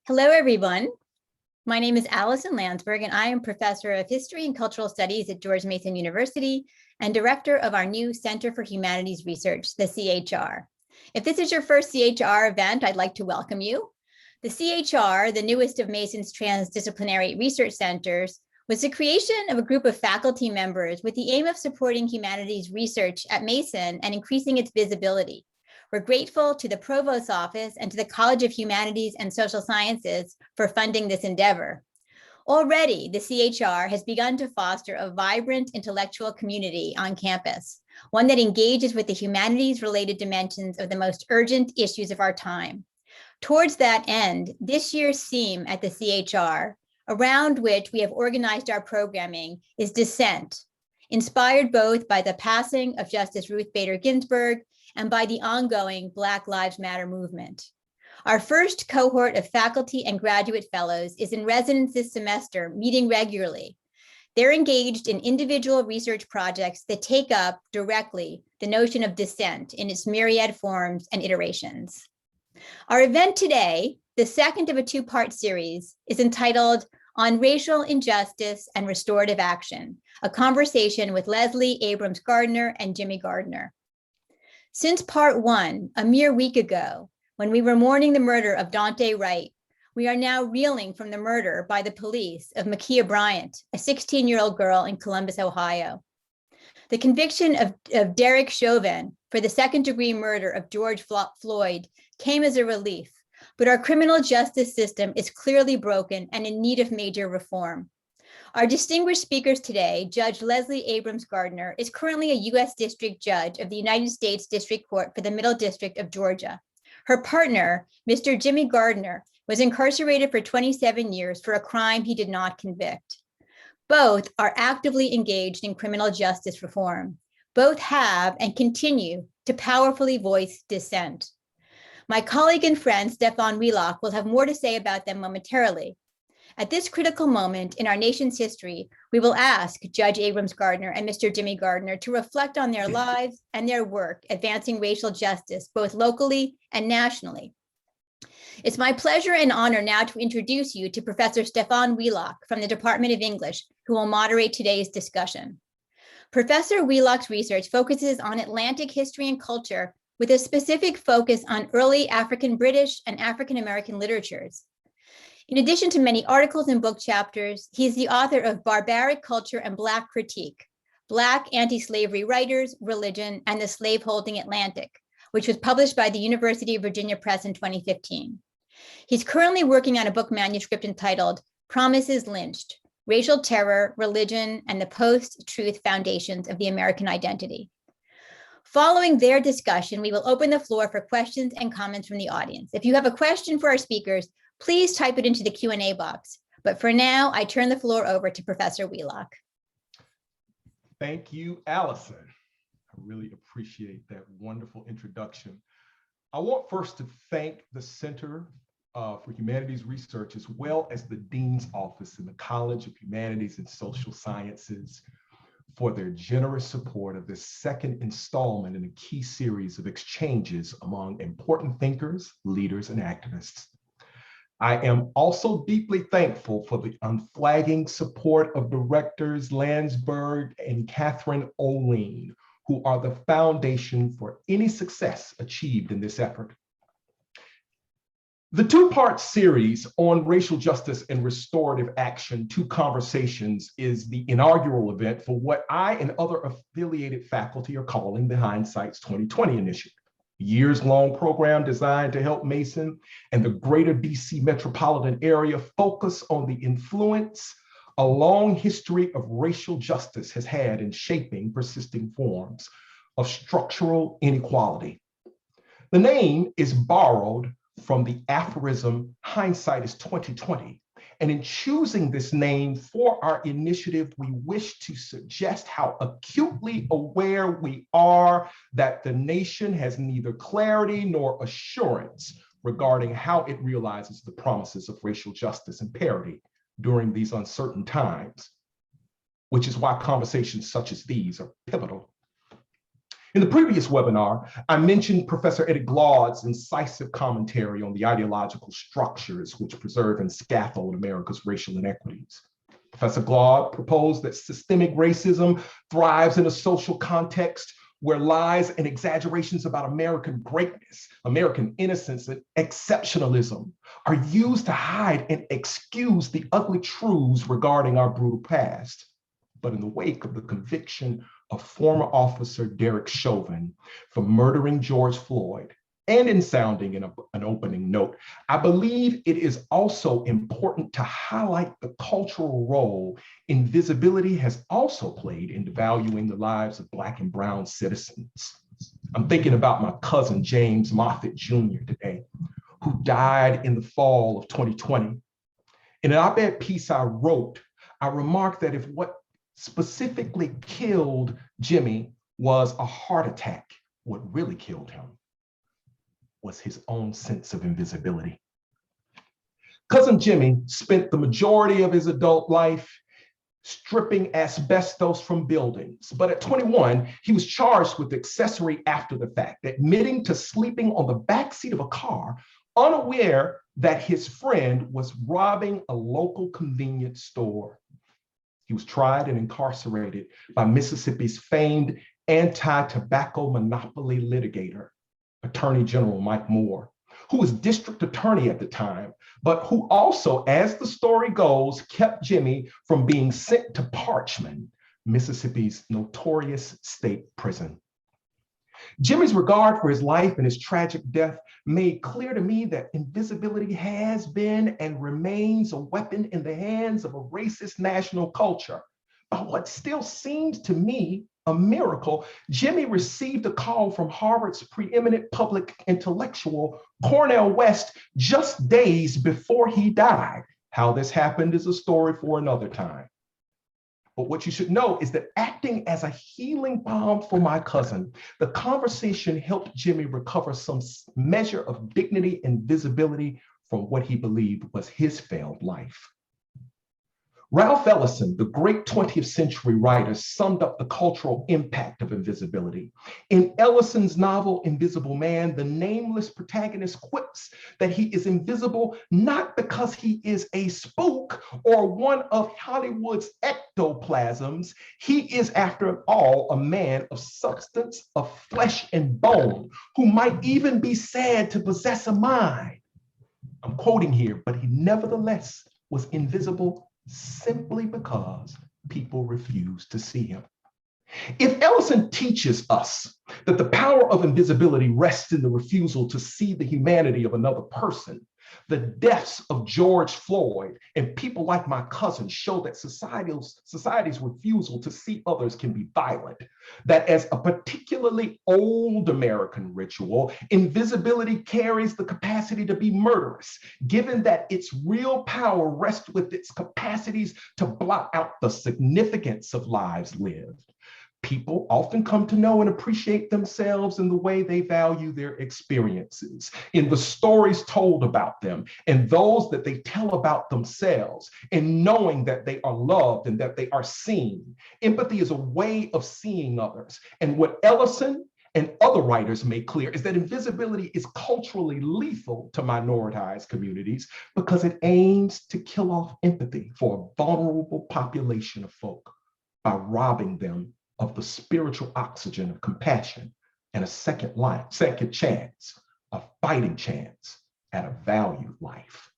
Hello, everyone. My name is Allison Landsberg, and I am Professor of History and Cultural Studies at George Mason University and Director of our new Center for Humanities Research, the CHR. If this is your first CHR event, I'd like to welcome you. The CHR, the newest of Mason's transdisciplinary research centers, was the creation of a group of faculty members with the aim of supporting humanities research at Mason and increasing its visibility. We're grateful to the Provost's Office and to the College of Humanities and Social Sciences for funding this endeavor. Already, the CHR has begun to foster a vibrant intellectual community on campus, one that engages with the humanities-related dimensions of the most urgent issues of our time. Towards that end, this year's theme at the CHR, around which we have organized our programming, is dissent, inspired both by the passing of Justice Ruth Bader Ginsburg and by the ongoing Black Lives Matter movement. Our first cohort of faculty and graduate fellows is in residence this semester, meeting regularly. They're engaged in individual research projects that take up directly the notion of dissent in its myriad forms and iterations. Our event today, the second of a two-part series, is entitled On Racial Injustice and Restorative Action, a conversation with Leslie Abrams Gardner and Jimmie Gardner. Since part one, a mere week ago, when we were mourning the murder of Daunte Wright, we are now reeling from the murder by the police of Ma'Khia Bryant, a 16-year-old girl in Columbus, Ohio. The conviction of Derek Chauvin for the second-degree murder of George Floyd came as a relief, but our criminal justice system is clearly broken and in need of major reform. Our distinguished speakers today, Judge Leslie Abrams Gardner, is currently a U.S. District Judge of the United States District Court for the Middle District of Georgia. Her partner, Mr. Jimmie Gardner, was incarcerated for 27 years for a crime he did not convict. Both are actively engaged in criminal justice reform. Both have and continue to powerfully voice dissent. My colleague and friend, Stefan Wheelock, will have more to say about them momentarily. At this critical moment in our nation's history, we will ask Judge Abrams Gardner and Mr. Jimmie Gardner to reflect on their lives and their work advancing racial justice, both locally and nationally. It's my pleasure and honor now to introduce you to Professor Stefan Wheelock from the Department of English, who will moderate today's discussion. Professor Wheelock's research focuses on Atlantic history and culture with a specific focus on early African British and African American literatures. In addition to many articles and book chapters, he is the author of Barbaric Culture and Black Critique, Black Anti-Slavery Writers, Religion, and the Slaveholding Atlantic, which was published by the University of Virginia Press in 2015. He's currently working on a book manuscript entitled Promises Lynched, Racial Terror, Religion, and the Post-Truth Foundations of the American Identity. Following their discussion, we will open the floor for questions and comments from the audience. If you have a question for our speakers, please type it into the Q&A box. But for now, I turn the floor over to Professor Wheelock. Thank you, Allison. I really appreciate that wonderful introduction. I want first to thank the Center for Humanities Research, as well as the Dean's Office in the College of Humanities and Social Sciences, for their generous support of this second installment in a key series of exchanges among important thinkers, leaders, and activists. I am also deeply thankful for the unflagging support of directors Landsberg and Catherine Oline, who are the foundation for any success achieved in this effort. The two-part series on racial justice and restorative action, Two Conversations, is the inaugural event for what I and other affiliated faculty are calling the Hindsight's 2020 Initiative. Years-long program designed to help Mason and the greater DC metropolitan area focus on the influence a long history of racial justice has had in shaping persisting forms of structural inequality. The name is borrowed from the aphorism, hindsight is 2020. And in choosing this name for our initiative, we wish to suggest how acutely aware we are that the nation has neither clarity nor assurance regarding how it realizes the promises of racial justice and parity during these uncertain times, which is why conversations such as these are pivotal. In the previous webinar, I mentioned Professor Eddie Glaude's incisive commentary on the ideological structures which preserve and scaffold America's racial inequities. Professor Glaude proposed that systemic racism thrives in a social context where lies and exaggerations about American greatness, American innocence, and exceptionalism are used to hide and excuse the ugly truths regarding our brutal past. But in the wake of the conviction of former officer Derek Chauvin for murdering George Floyd, and in sounding in an opening note, I believe it is also important to highlight the cultural role invisibility has also played in devaluing the lives of Black and Brown citizens. I'm thinking about my cousin, James Moffitt Jr. today, who died in the fall of 2020. In an op-ed piece I wrote, I remarked that if what specifically killed Jimmie was a heart attack, what really killed him was his own sense of invisibility. Cousin Jimmie spent the majority of his adult life stripping asbestos from buildings, but at 21, he was charged with accessory after the fact, admitting to sleeping on the backseat of a car, unaware that his friend was robbing a local convenience store. He was tried and incarcerated by Mississippi's famed anti-tobacco monopoly litigator, Attorney General Mike Moore, who was district attorney at the time, but who also, as the story goes, kept Jimmie from being sent to Parchman, Mississippi's notorious state prison. Jimmie's regard for his life and his tragic death made clear to me that invisibility has been and remains a weapon in the hands of a racist national culture. But what still seems to me a miracle, Jimmie received a call from Harvard's preeminent public intellectual, Cornel West, just days before he died. How this happened is a story for another time. But what you should know is that acting as a healing balm for my cousin, the conversation helped Jimmie recover some measure of dignity and visibility from what he believed was his failed life. Ralph Ellison, the great 20th century writer, summed up the cultural impact of invisibility. In Ellison's novel, Invisible Man, the nameless protagonist quips that he is invisible not because he is a spook or one of Hollywood's ectoplasms. He is, after all, a man of substance, of flesh and bone, who might even be said to possess a mind. I'm quoting here, but he nevertheless was invisible simply because people refused to see him. If Ellison teaches us that the power of invisibility rests in the refusal to see the humanity of another person, the deaths of George Floyd and people like my cousin show that society's refusal to see others can be violent. That as a particularly old American ritual, invisibility carries the capacity to be murderous, given that its real power rests with its capacities to blot out the significance of lives lived. People often come to know and appreciate themselves in the way they value their experiences, in the stories told about them, and those that they tell about themselves, in knowing that they are loved and that they are seen. Empathy is a way of seeing others. And what Ellison and other writers make clear is that invisibility is culturally lethal to minoritized communities because it aims to kill off empathy for a vulnerable population of folk by robbing them of the spiritual oxygen of compassion and a second chance, a fighting chance at a valued life.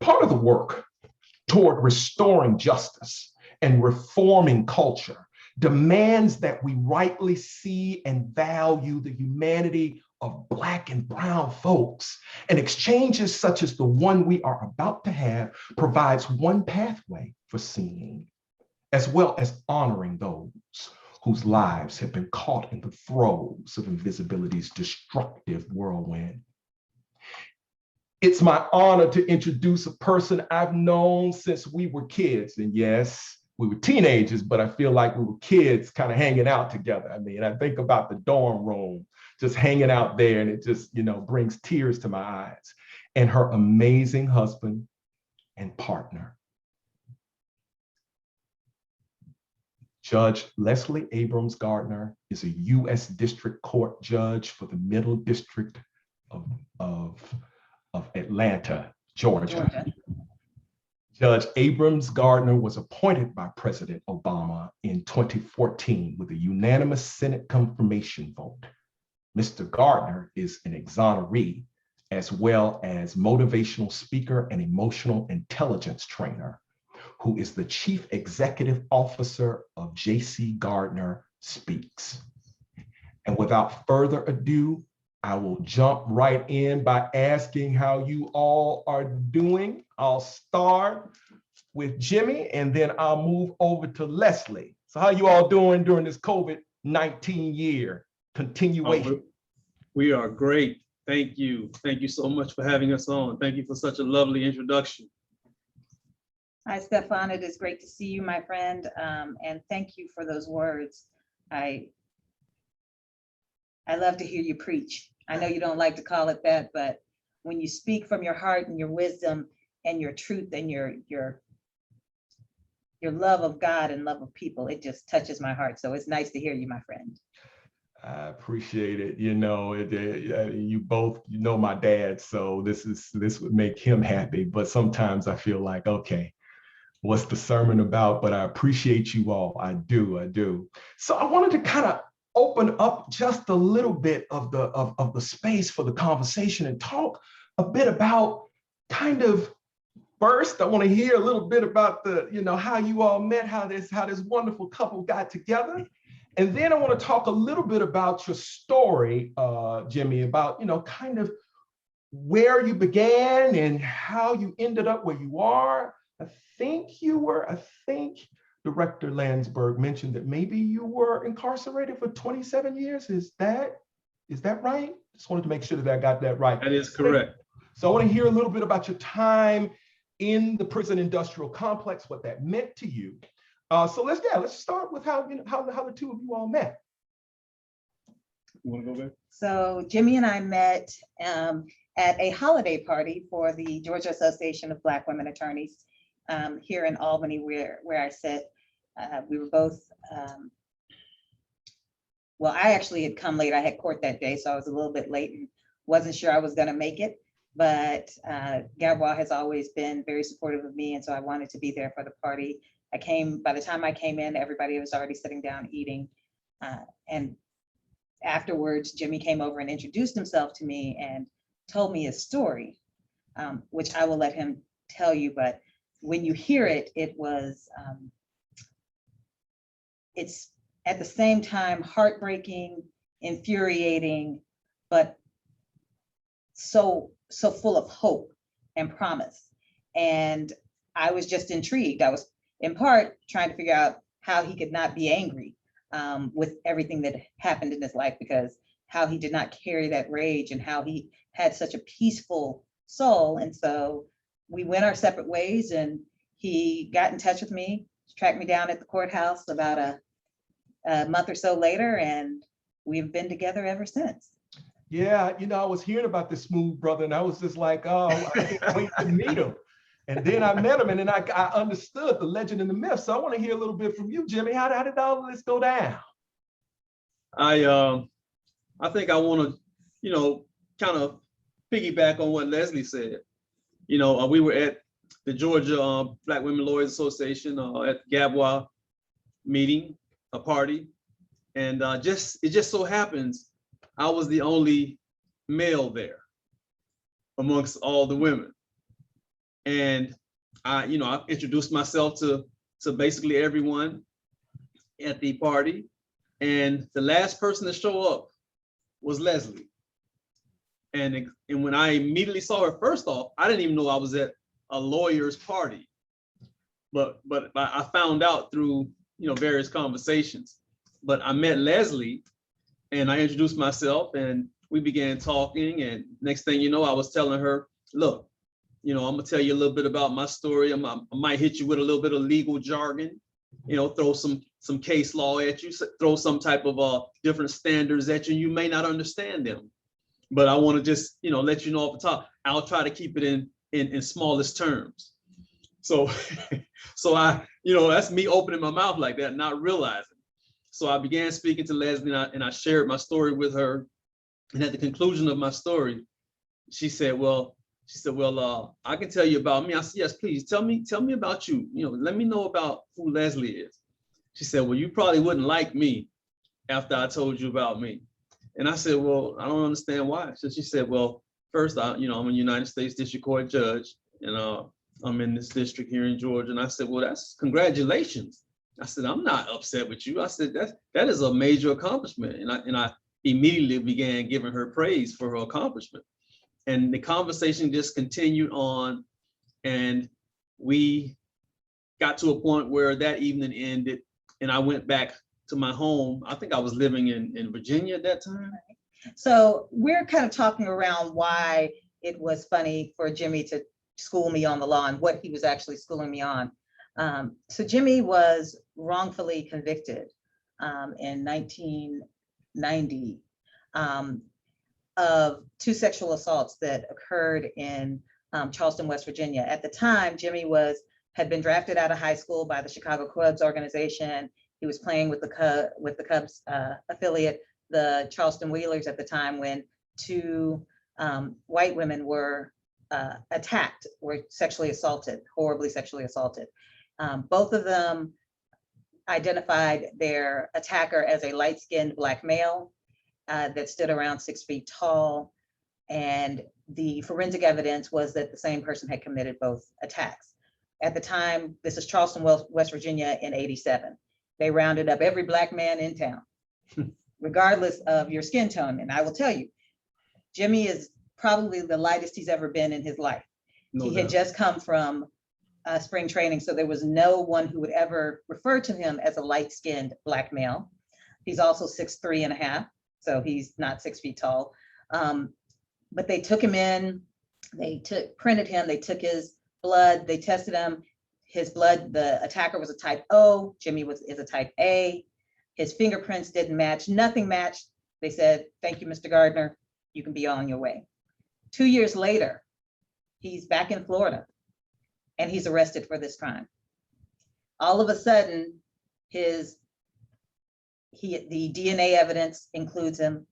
Part of the work toward restoring justice and reforming culture demands that we rightly see and value the humanity of Black and Brown folks. And exchanges such as the one we are about to have provides one pathway for seeing, as well as honoring those whose lives have been caught in the throes of invisibility's destructive whirlwind. It's my honor to introduce a person I've known since we were kids. And yes, we were teenagers, but I feel like we were kids kind of hanging out together. I mean, I think about the dorm room, just hanging out there, and it just, brings tears to my eyes. And her amazing husband and partner, Judge Leslie Abrams Gardner is a U.S. District Court judge for the Middle District of Atlanta, Georgia. Judge Abrams Gardner was appointed by President Obama in 2014 with a unanimous Senate confirmation vote. Mr. Gardner is an exoneree, as well as motivational speaker and emotional intelligence trainer, who is the Chief Executive Officer of J.C. Gardner Speaks. And without further ado, I will jump right in by asking how you all are doing. I'll start with Jimmie, and then I'll move over to Leslie. So how you all doing during this COVID-19 year continuation? We are great. Thank you. Thank you so much for having us on. Thank you for such a lovely introduction. Hi, Stefan. It is great to see you, my friend. And thank you for those words. I love to hear you preach. I know you don't like to call it that, but when you speak from your heart and your wisdom and your truth and your love of God and love of people, it just touches my heart. So it's nice to hear you, my friend. I appreciate it. You know, you both, you know my dad, so this would make him happy. But sometimes I feel like, okay, what's the sermon about? But I appreciate you all. I do. So I wanted to kind of open up just a little bit of the space for the conversation and talk a bit about kind of, first, I want to hear a little bit about how you all met, how this wonderful couple got together. And then I want to talk a little bit about your story, Jimmie, about, kind of where you began and how you ended up where you are. I think Director Landsberg mentioned that maybe you were incarcerated for 27 years. Is that right? Just wanted to make sure that I got that right. That is correct. So I want to hear a little bit about your time in the prison industrial complex, what that meant to you. So let's start with how the two of you all met. You want to go back? So Jimmie and I met at a holiday party for the Georgia Association of Black Women Attorneys here in Albany, where I sit. We were both, well, I actually had come late. I had court that day, so I was a little bit late and wasn't sure I was going to make it. But Gabwa has always been very supportive of me, and so I wanted to be there for the party. By the time I came in, everybody was already sitting down eating. And afterwards, Jimmie came over and introduced himself to me and told me his story, which I will let him tell you. But when you hear it, it's at the same time heartbreaking, infuriating, but so full of hope and promise. And I was just intrigued. I was in part trying to figure out how he could not be angry with everything that happened in his life, because how he did not carry that rage and how he had such a peaceful soul. And so we went our separate ways, and he got in touch with me, tracked me down at the courthouse about a month or so later, and we've been together ever since. Yeah, I was hearing about this smooth brother, and I was just like, oh, I can't wait to meet him. And then I met him, and then I understood the legend and the myth. So I want to hear a little bit from you, Jimmie. How did all of this go down? I think I want to, kind of piggyback on what Leslie said. We were at the Georgia Black Women Lawyers Association at Gabwa meeting, a party, and it just so happens I was the only male there amongst all the women. And I introduced myself to basically everyone at the party. And the last person to show up was Leslie. And when I immediately saw her, first off, I didn't even know I was at a lawyer's party. But I found out through various conversations. But I met Leslie and I introduced myself and we began talking. And next thing you know, I was telling her, look, I'm gonna tell you a little bit about my story. I might hit you with a little bit of legal jargon, throw some case law at you, throw some type of different standards at you. You may not understand them, but I want to just let you know off the top. I'll try to keep it in smallest terms. So, so I, that's me opening my mouth like that, not realizing. So I began speaking to Leslie, and I shared my story with her. And at the conclusion of my story, she said, well, I can tell you about me. I said, yes, please tell me about you. Let me know about who Leslie is. She said, well, you probably wouldn't like me after I told you about me. And I said, well, I don't understand why. So she said, well, first, I'm a United States District Court judge, and I'm in this district here in Georgia. And I said, well, that's congratulations. I said, I'm not upset with you. I said, that is a major accomplishment. And I immediately began giving her praise for her accomplishment. And the conversation just continued on. And we got to a point where that evening ended, and I went back to my home. I think I was living in Virginia at that time. So we're kind of talking around why it was funny for Jimmie to school me on the law and what he was actually schooling me on. So Jimmie was wrongfully convicted in 1990 of 2 sexual assaults that occurred in Charleston, West Virginia. At the time, Jimmie had been drafted out of high school by the Chicago Cubs organization. He was playing with the Cubs affiliate, the Charleston Wheelers, at the time, when 2 white women were attacked, were sexually assaulted, horribly sexually assaulted. Both of them identified their attacker as a light-skinned Black male that stood around 6 feet tall. And the forensic evidence was that the same person had committed both attacks. At the time, this is Charleston, West Virginia in '87. They rounded up every Black man in town, regardless of your skin tone. And I will tell you, Jimmie is probably the lightest he's ever been in his life. No He doubt. had just come from spring training, so there was no one who would ever refer to him as a light-skinned Black male. He's also 6'3.5", so he's not 6 feet tall. But they took him in, printed him, they took his blood, they tested him. His blood, the attacker was a type O, Jimmie is a type A. His fingerprints didn't match, nothing matched. They said, thank you, Mr. Gardner, you can be on your way. 2 years later, he's back in Florida and he's arrested for this crime. All of a sudden, the DNA evidence includes him.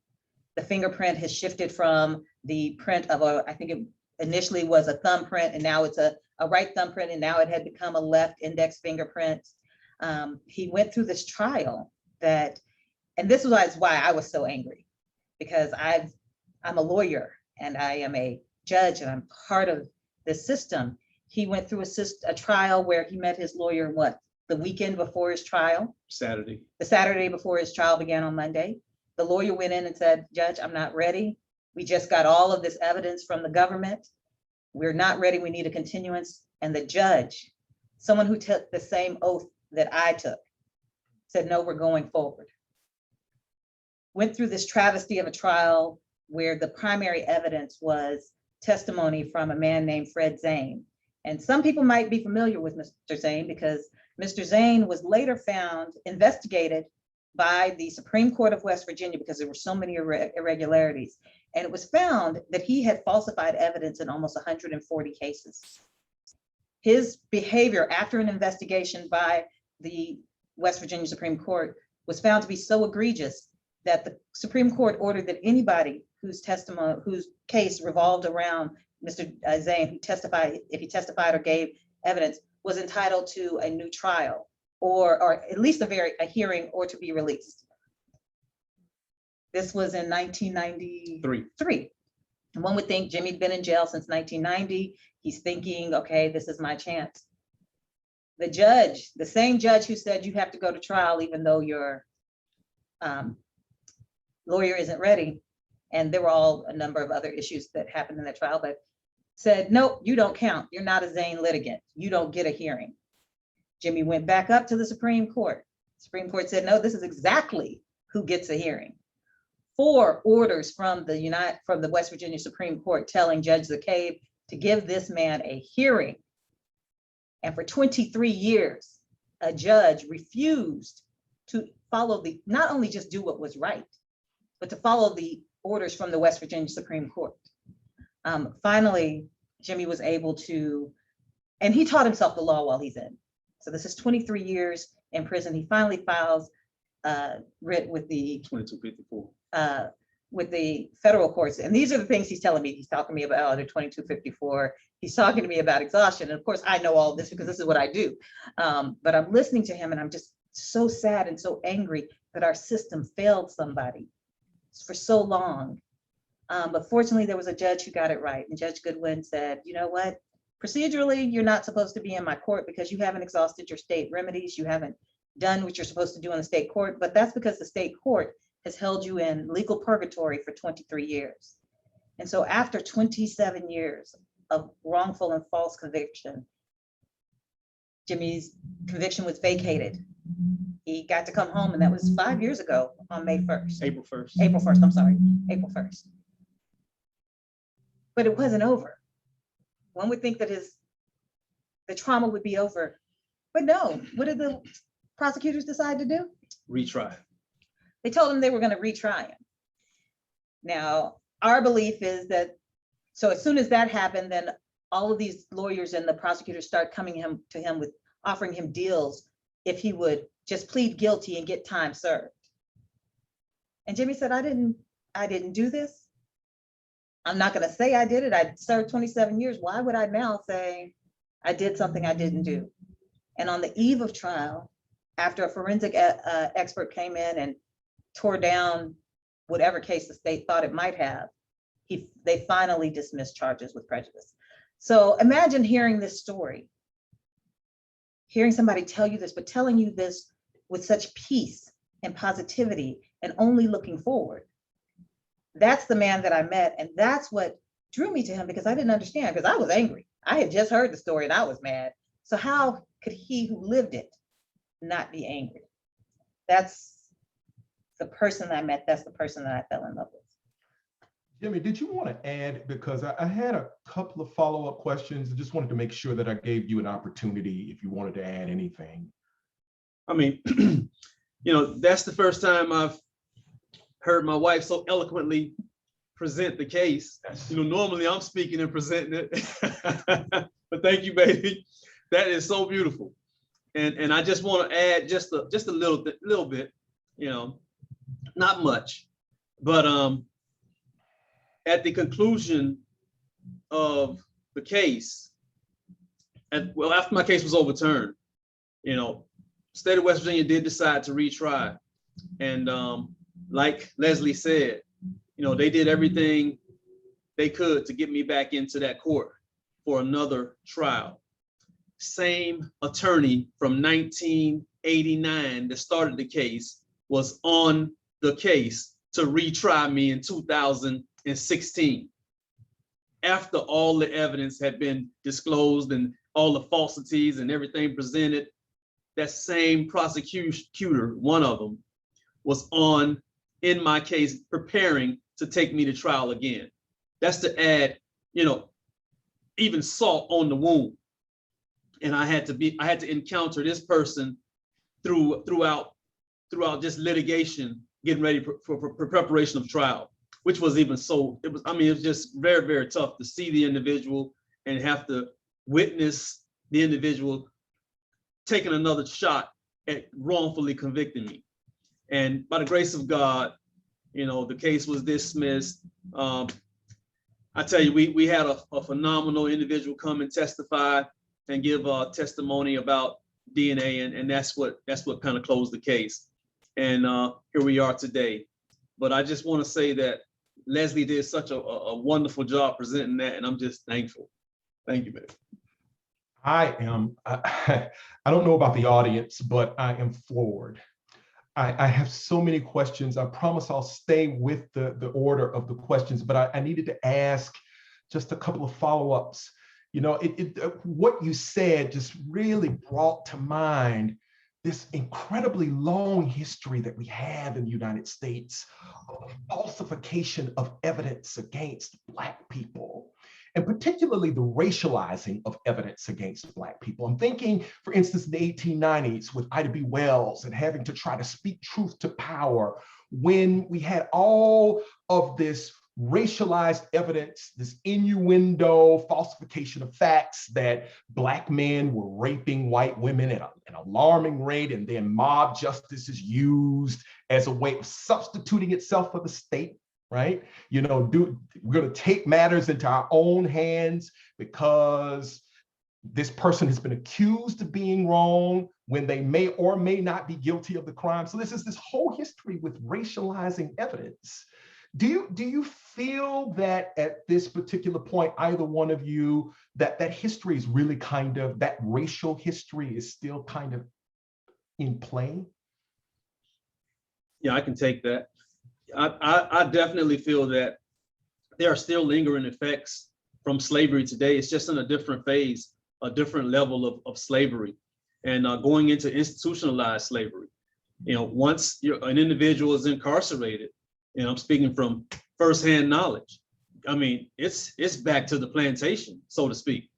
The fingerprint has shifted from the print of I think it initially was a thumbprint, and now it's a right thumbprint, and now it had become a left index fingerprint. He went through this trial and this was why I was so angry, because I'm a lawyer and I am a judge and I'm part of this system. He went through a trial where he met his lawyer, the weekend before his trial? Saturday. The Saturday before his trial began on Monday. The lawyer went in and said, Judge, I'm not ready. We just got all of this evidence from the government. We're not ready. We need a continuance. And the judge, someone who took the same oath that I took, said, no, we're going forward. Went through this travesty of a trial where the primary evidence was testimony from a man named Fred Zane. And some people might be familiar with Mr. Zane because Mr. Zane was later found, investigated by the Supreme Court of West Virginia because there were so many irregularities. And it was found that he had falsified evidence in almost 140 cases. His behavior after an investigation by the West Virginia Supreme Court was found to be so egregious that the Supreme Court ordered that anybody whose case revolved around Mr. Zane, if he testified or gave evidence, was entitled to a new trial or at least a hearing or to be released. This was in 1993. And one would think Jimmie'd been in jail since 1990. He's thinking, okay, this is my chance. The judge, the same judge who said you have to go to trial even though your lawyer isn't ready, and there were a number of other issues that happened in that trial, but said, nope, you don't count. You're not a Zane litigant. You don't get a hearing. Jimmie went back up to the Supreme Court. Supreme Court said, no, this is exactly who gets a hearing. 4 orders from the West Virginia Supreme Court telling Judge ZaCabe to give this man a hearing. And for 23 years, a judge refused to follow not only just do what was right, but to follow the orders from the West Virginia Supreme Court. Finally, Jimmie was able to And he taught himself the law while he's in. So this is 23 years in prison. He finally files writ with the 2254. With the federal courts. And these are the things he's telling me. He's talking to me about the 2254. He's talking to me about exhaustion. And of course, I know all this because this is what I do. But I'm listening to him and I'm just so sad and so angry that our system failed somebody for so long. But fortunately, there was a judge who got it right. And Judge Goodwin said, you know what? Procedurally, you're not supposed to be in my court because you haven't exhausted your state remedies. You haven't done what you're supposed to do in the state court, but that's because the state court has held you in legal purgatory for 23 years. And so after 27 years of wrongful and false conviction, Jimmie's conviction was vacated. He got to come home, and that was 5 years ago on May 1st. April 1st. April 1st, I'm sorry, April 1st. But it wasn't over. One would think that the trauma would be over, but no. What did the prosecutors decide to do? Retry. They told him they were going to retry him. Now, our belief is that, so as soon as that happened, then all of these lawyers and the prosecutors start coming to him with offering him deals if he would just plead guilty and get time served. And Jimmie said, I didn't do this. I'm not going to say I did it. I served 27 years. Why would I now say I did something I didn't do? And on the eve of trial, after a forensic expert came in and tore down whatever case the state thought it might have, they finally dismissed charges with prejudice. So imagine hearing this story, hearing somebody tell you this, but telling you this with such peace and positivity and only looking forward. That's the man that I met. And that's what drew me to him, because I didn't understand, because I was angry. I had just heard the story and I was mad. So how could he who lived it not be angry? That's the person I met. That's the person that I fell in love with. Jimmie, did you want to add, because I had a couple of follow-up questions. I just wanted to make sure that I gave you an opportunity if you wanted to add anything. I mean, that's the first time I've heard my wife so eloquently present the case. Yes. Normally I'm speaking and presenting it, but thank you, baby. That is so beautiful. And I just want to add just a little bit, not much, but at the conclusion of the case, after my case was overturned, state of West Virginia did decide to retry. And like Leslie said, they did everything they could to get me back into that court for another trial. Same attorney from 1989 that started the case was on the case to retry me in 2016. After all the evidence had been disclosed and all the falsities and everything presented, that same prosecutor, one of them, was in my case preparing to take me to trial again. That's to add, even salt on the wound. And I had to encounter this person throughout this litigation, getting ready for preparation of trial, which was even it was just very, very tough to see the individual and have to witness the individual taking another shot at wrongfully convicting me. And by the grace of God, the case was dismissed. I tell you, we had a phenomenal individual come and testify and give a testimony about DNA, and that's what kind of closed the case. And here we are today. But I just want to say that Leslie did such a wonderful job presenting that, and I'm just thankful. Thank you, baby. I don't know about the audience, but I am floored. I have so many questions. I promise I'll stay with the order of the questions, but I needed to ask just a couple of follow-ups. What you said just really brought to mind this incredibly long history that we have in the United States of falsification of evidence against Black people, and particularly the racializing of evidence against Black people. I'm thinking, for instance, in the 1890s with Ida B. Wells and having to try to speak truth to power when we had all of this racialized evidence, this innuendo, falsification of facts that Black men were raping white women at an alarming rate, and then mob justice is used as a way of substituting itself for the state, right? You know, we're going to take matters into our own hands because this person has been accused of being wrong when they may or may not be guilty of the crime. So this is this whole history with racializing evidence. Do you feel that at this particular point, either one of you, that history is really kind of, that racial history is still kind of in play? Yeah, I can take that. I definitely feel that there are still lingering effects from slavery today. It's just in a different phase, a different level of slavery, and going into institutionalized slavery. You know, once an individual is incarcerated, and I'm speaking from firsthand knowledge, I mean, it's back to the plantation, so to speak.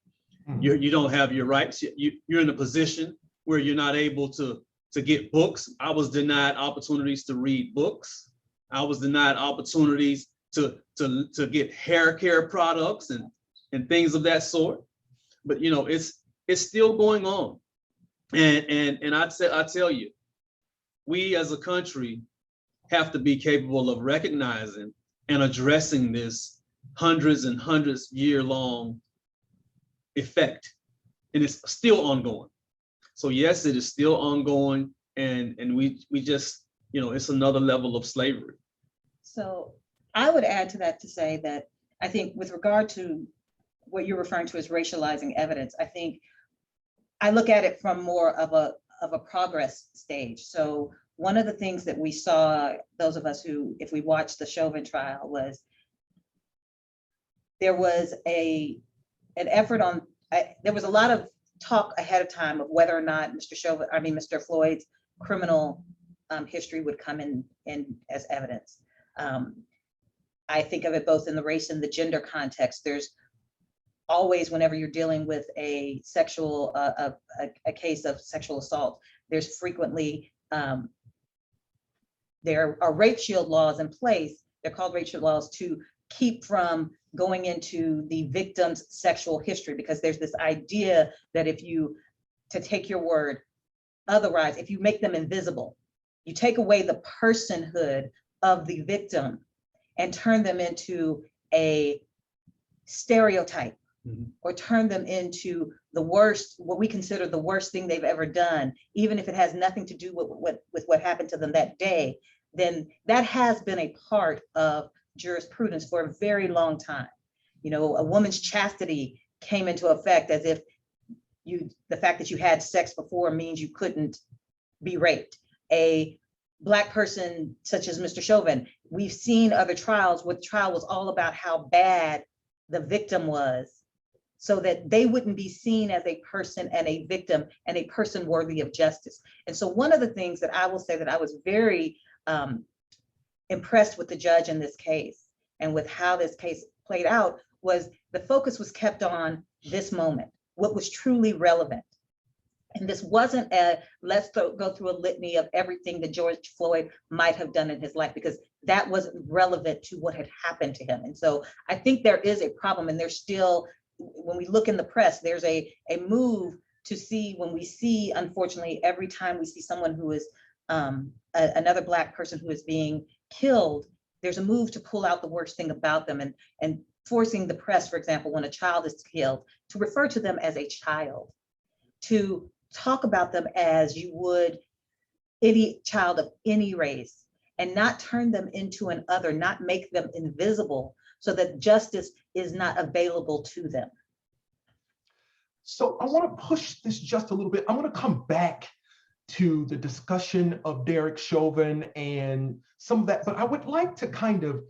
You don't have your rights. You're in a position where you're not able to get books. I was denied opportunities to read books. I was denied opportunities to get hair care products and things of that sort. But you know, it's still going on. And I tell you, we as a country have to be capable of recognizing and addressing this hundreds and hundreds year long effect. And it's still ongoing. So yes, it is still ongoing. And we just, you know, it's another level of slavery. So I would add to that to say that I think with regard to what you're referring to as racializing evidence, I think I look at it from more of a progress stage. So one of the things that we saw, those of us who, if we watched the Chauvin trial, was there was an effort on, there was a lot of talk ahead of time of whether or not Mr. Floyd's criminal history would come in as evidence. I think of it both in the race and the gender context. There's always, whenever you're dealing with a sexual, a case of sexual assault, there's frequently, there are rape shield laws in place. They're called rape shield laws to keep from going into the victim's sexual history, because there's this idea that to take your word, otherwise, if you make them invisible, you take away the personhood of the victim and turn them into a stereotype, or turn them into the worst, what we consider the worst thing they've ever done, even if it has nothing to do with what happened to them that day, then that has been a part of jurisprudence for a very long time. You know, a woman's chastity came into effect as if the fact that you had sex before means you couldn't be raped. A Black person such as Mr. Chauvin, we've seen other trials where the trial was all about how bad the victim was, so that they wouldn't be seen as a person and a victim and a person worthy of justice. And so one of the things that I will say that I was very impressed with the judge in this case and with how this case played out was the focus was kept on this moment, what was truly relevant. And this wasn't let's go through a litany of everything that George Floyd might have done in his life, because that wasn't relevant to what had happened to him. And so I think there is a problem, and there's still, when we look in the press, there's a move to see, when we see, unfortunately, every time we see someone who is another Black person who is being killed, there's a move to pull out the worst thing about them, and forcing the press, for example, when a child is killed, to refer to them as a child, to talk about them as you would any child of any race, and not turn them into an other, not make them invisible, so that justice is not available to them. So I want to push this just a little bit. I want to come back to the discussion of Derek Chauvin and some of that, but I would like to kind of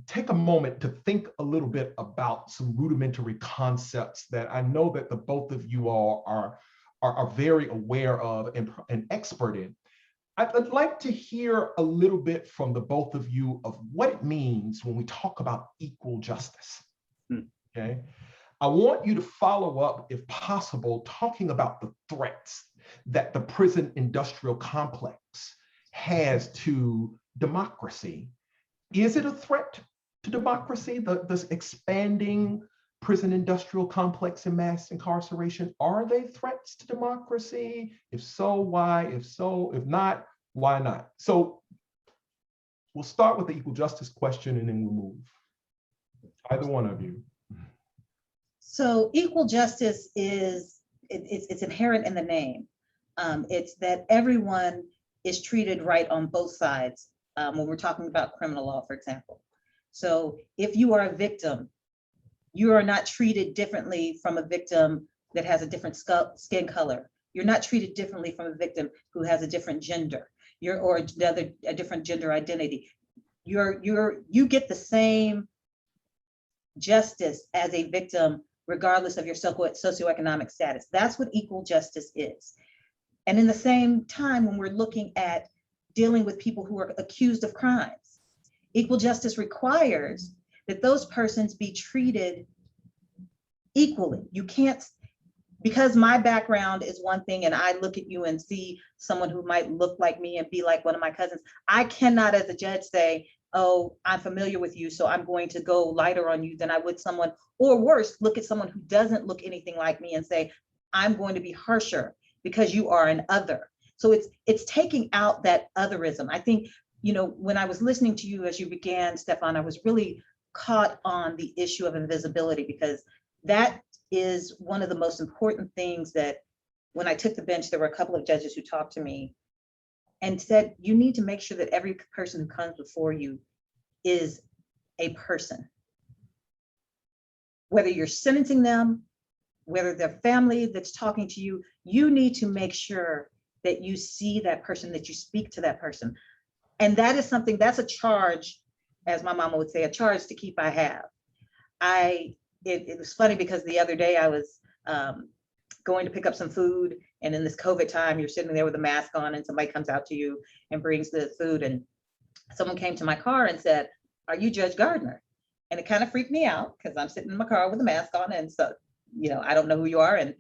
take a moment to think a little bit about some rudimentary concepts that I know that the both of you all are very aware of and expert in. I'd like to hear a little bit from the both of you of what it means when we talk about equal justice. Okay, I want you to follow up, if possible, talking about the threats that the prison industrial complex has to democracy. Is it a threat to democracy? This expanding prison industrial complex and mass incarceration, are they threats to democracy? If so, why? If so, if not, why not? So we'll start with the equal justice question and then we'll move. Either one of you. So equal justice is, it's inherent in the name. It's that everyone is treated right on both sides when we're talking about criminal law, for example. So if you are a victim, you are not treated differently from a victim that has a different skin color. You're not treated differently from a victim who has a different gender, or a different gender identity. You get the same justice as a victim, regardless of your socioeconomic status. That's what equal justice is. And in the same time, when we're looking at dealing with people who are accused of crimes, equal justice requires that those persons be treated equally. You can't, because my background is one thing and I look at you and see someone who might look like me and be like one of my cousins, I cannot as a judge say, oh, I'm familiar with you, so I'm going to go lighter on you than I would someone, or worse, look at someone who doesn't look anything like me and say, I'm going to be harsher because you are an other. So it's taking out that otherism. I think, when I was listening to you as you began, Stefan, I was really caught on the issue of invisibility, because that is one of the most important things that when I took the bench, there were a couple of judges who talked to me and said, you need to make sure that every person who comes before you is a person. Whether you're sentencing them, whether their family that's talking to you, you need to make sure that you see that person, that you speak to that person. And that is something, that's a charge, as my mama would say, a charge to keep I have. It was funny because the other day I was going to pick up some food, and in this COVID time, you're sitting there with a mask on and somebody comes out to you and brings the food, and someone came to my car and said, are you Judge Gardner? And it kind of freaked me out because I'm sitting in my car with a mask on, and so, I don't know who you are and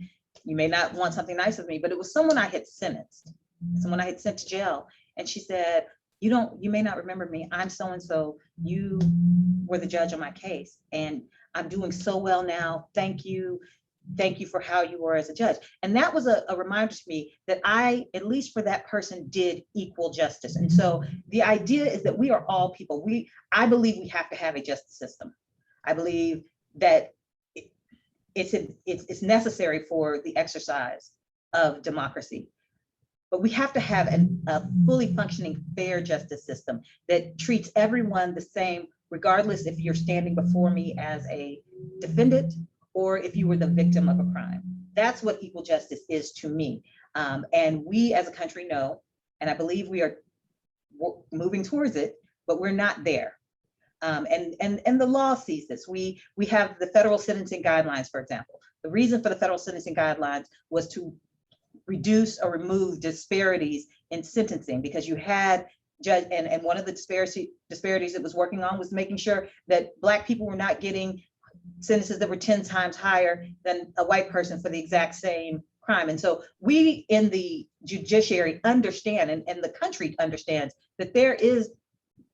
you may not want something nice with me, but it was someone I had sentenced, someone I had sent to jail. And she said, you may not remember me. I'm so-and-so. You were the judge on my case and I'm doing so well now. Thank you. Thank you for how you were as a judge. And that was a reminder to me that I, at least for that person, did equal justice. And so the idea is that we are all people. I believe we have to have a justice system. I believe that it's necessary for the exercise of democracy. But we have to have a fully functioning, fair justice system that treats everyone the same, regardless if you're standing before me as a defendant or if you were the victim of a crime. That's what equal justice is to me. And we as a country know, and I believe we are moving towards it, but we're not there. And the law sees this. We have the federal sentencing guidelines, for example. The reason for the federal sentencing guidelines was to reduce or remove disparities in sentencing, because you had judge and one of the disparities it was working on was making sure that Black people were not getting sentences that were 10 times higher than a white person for the exact same crime. And so we in the judiciary understand, and the country understands, that there is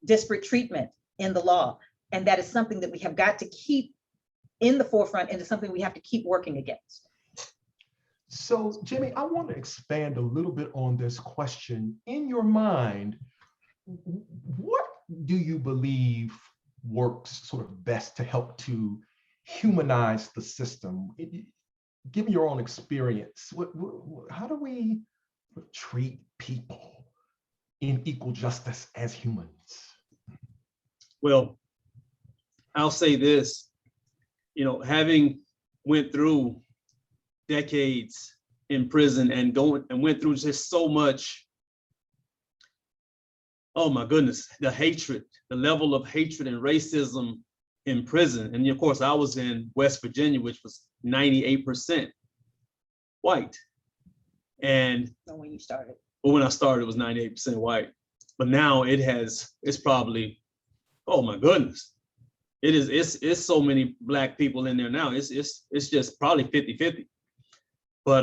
disparate treatment in the law. And that is something that we have got to keep in the forefront, and it's something we have to keep working against. So, Jimmie, I want to expand a little bit on this question. In your mind, what do you believe works sort of best to help to humanize the system? Given your own experience, how do we treat people in equal justice as humans? Well, I'll say this, having went through decades in prison and went through just so much, oh my goodness, the level of hatred and racism in prison. And of course, I was in West Virginia, which was 98% white. And when you started? Well, when I started, it was 98% white. But now it's probably, oh my goodness. It's so many Black people in there now. It's just probably 50-50. But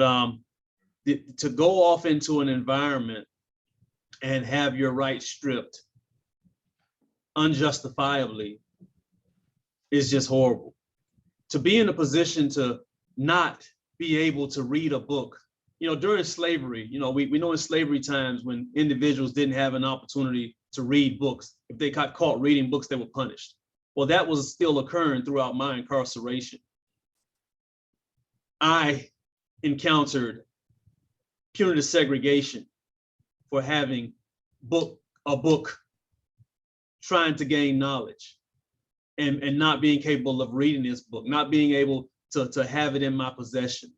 to go off into an environment and have your rights stripped unjustifiably is just horrible. To be in a position to not be able to read a book, you know, during slavery, you know, we know in slavery times when individuals didn't have an opportunity to read books, if they got caught reading books, they were punished. Well, that was still occurring throughout my incarceration. I encountered punitive segregation for having a book trying to gain knowledge and not being capable of reading this book, not being able to have it in my possession,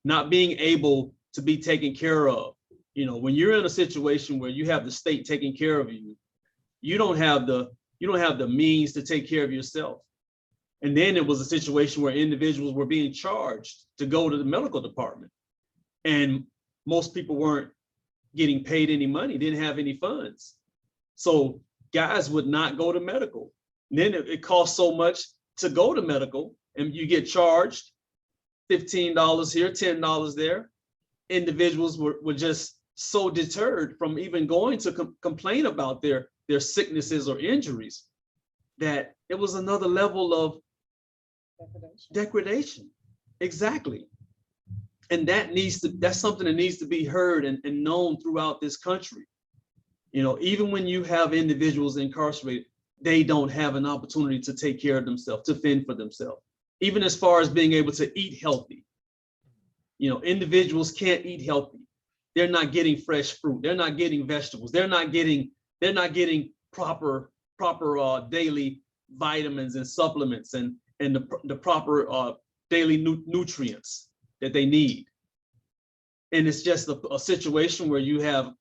not being able to be taken care of. You know, when you're in a situation where you have the state taking care of you, you don't have the means to take care of yourself. And then it was a situation where individuals were being charged to go to the medical department. And most people weren't getting paid any money, didn't have any funds. So guys would not go to medical. And then it costs so much to go to medical, and you get charged $15 here, $10 there. Individuals were just so deterred from even going to complain about their sicknesses or injuries that it was another level of degradation. Exactly. And that's something that needs to be heard and known throughout this country. You know, even when you have individuals incarcerated, they don't have an opportunity to take care of themselves, to fend for themselves. Even as far as being able to eat healthy. You know, individuals can't eat healthy. They're not getting fresh fruit. They're not getting vegetables. They're not getting proper daily vitamins and supplements and the proper daily nutrients that they need. And it's just a situation where you have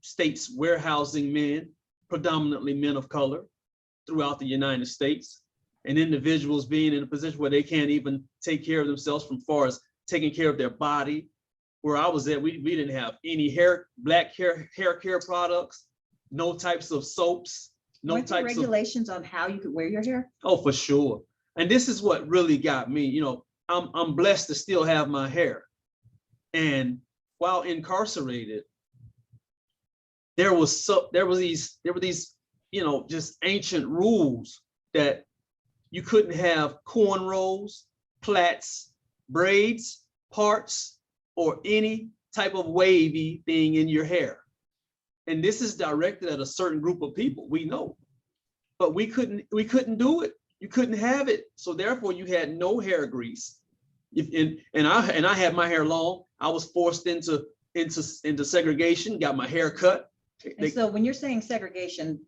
states warehousing men, predominantly men of color, throughout the United States, and individuals being in a position where they can't even take care of themselves from far as taking care of their body. Where I was at, we didn't have any black hair care products, no types of soaps, no Weren't there types regulations on how you could wear your hair? Oh, for sure. And this is what really got me. You know, I'm blessed to still have my hair. And while incarcerated, there were these, you know, just ancient rules that you couldn't have cornrows, plaits, braids, parts, or any type of wavy thing in your hair. And this is directed at a certain group of people, we know. But we couldn't do it. You couldn't have it. So therefore you had no hair grease. And I had my hair long. I was forced into segregation, got my hair cut. And so when you're saying segregation,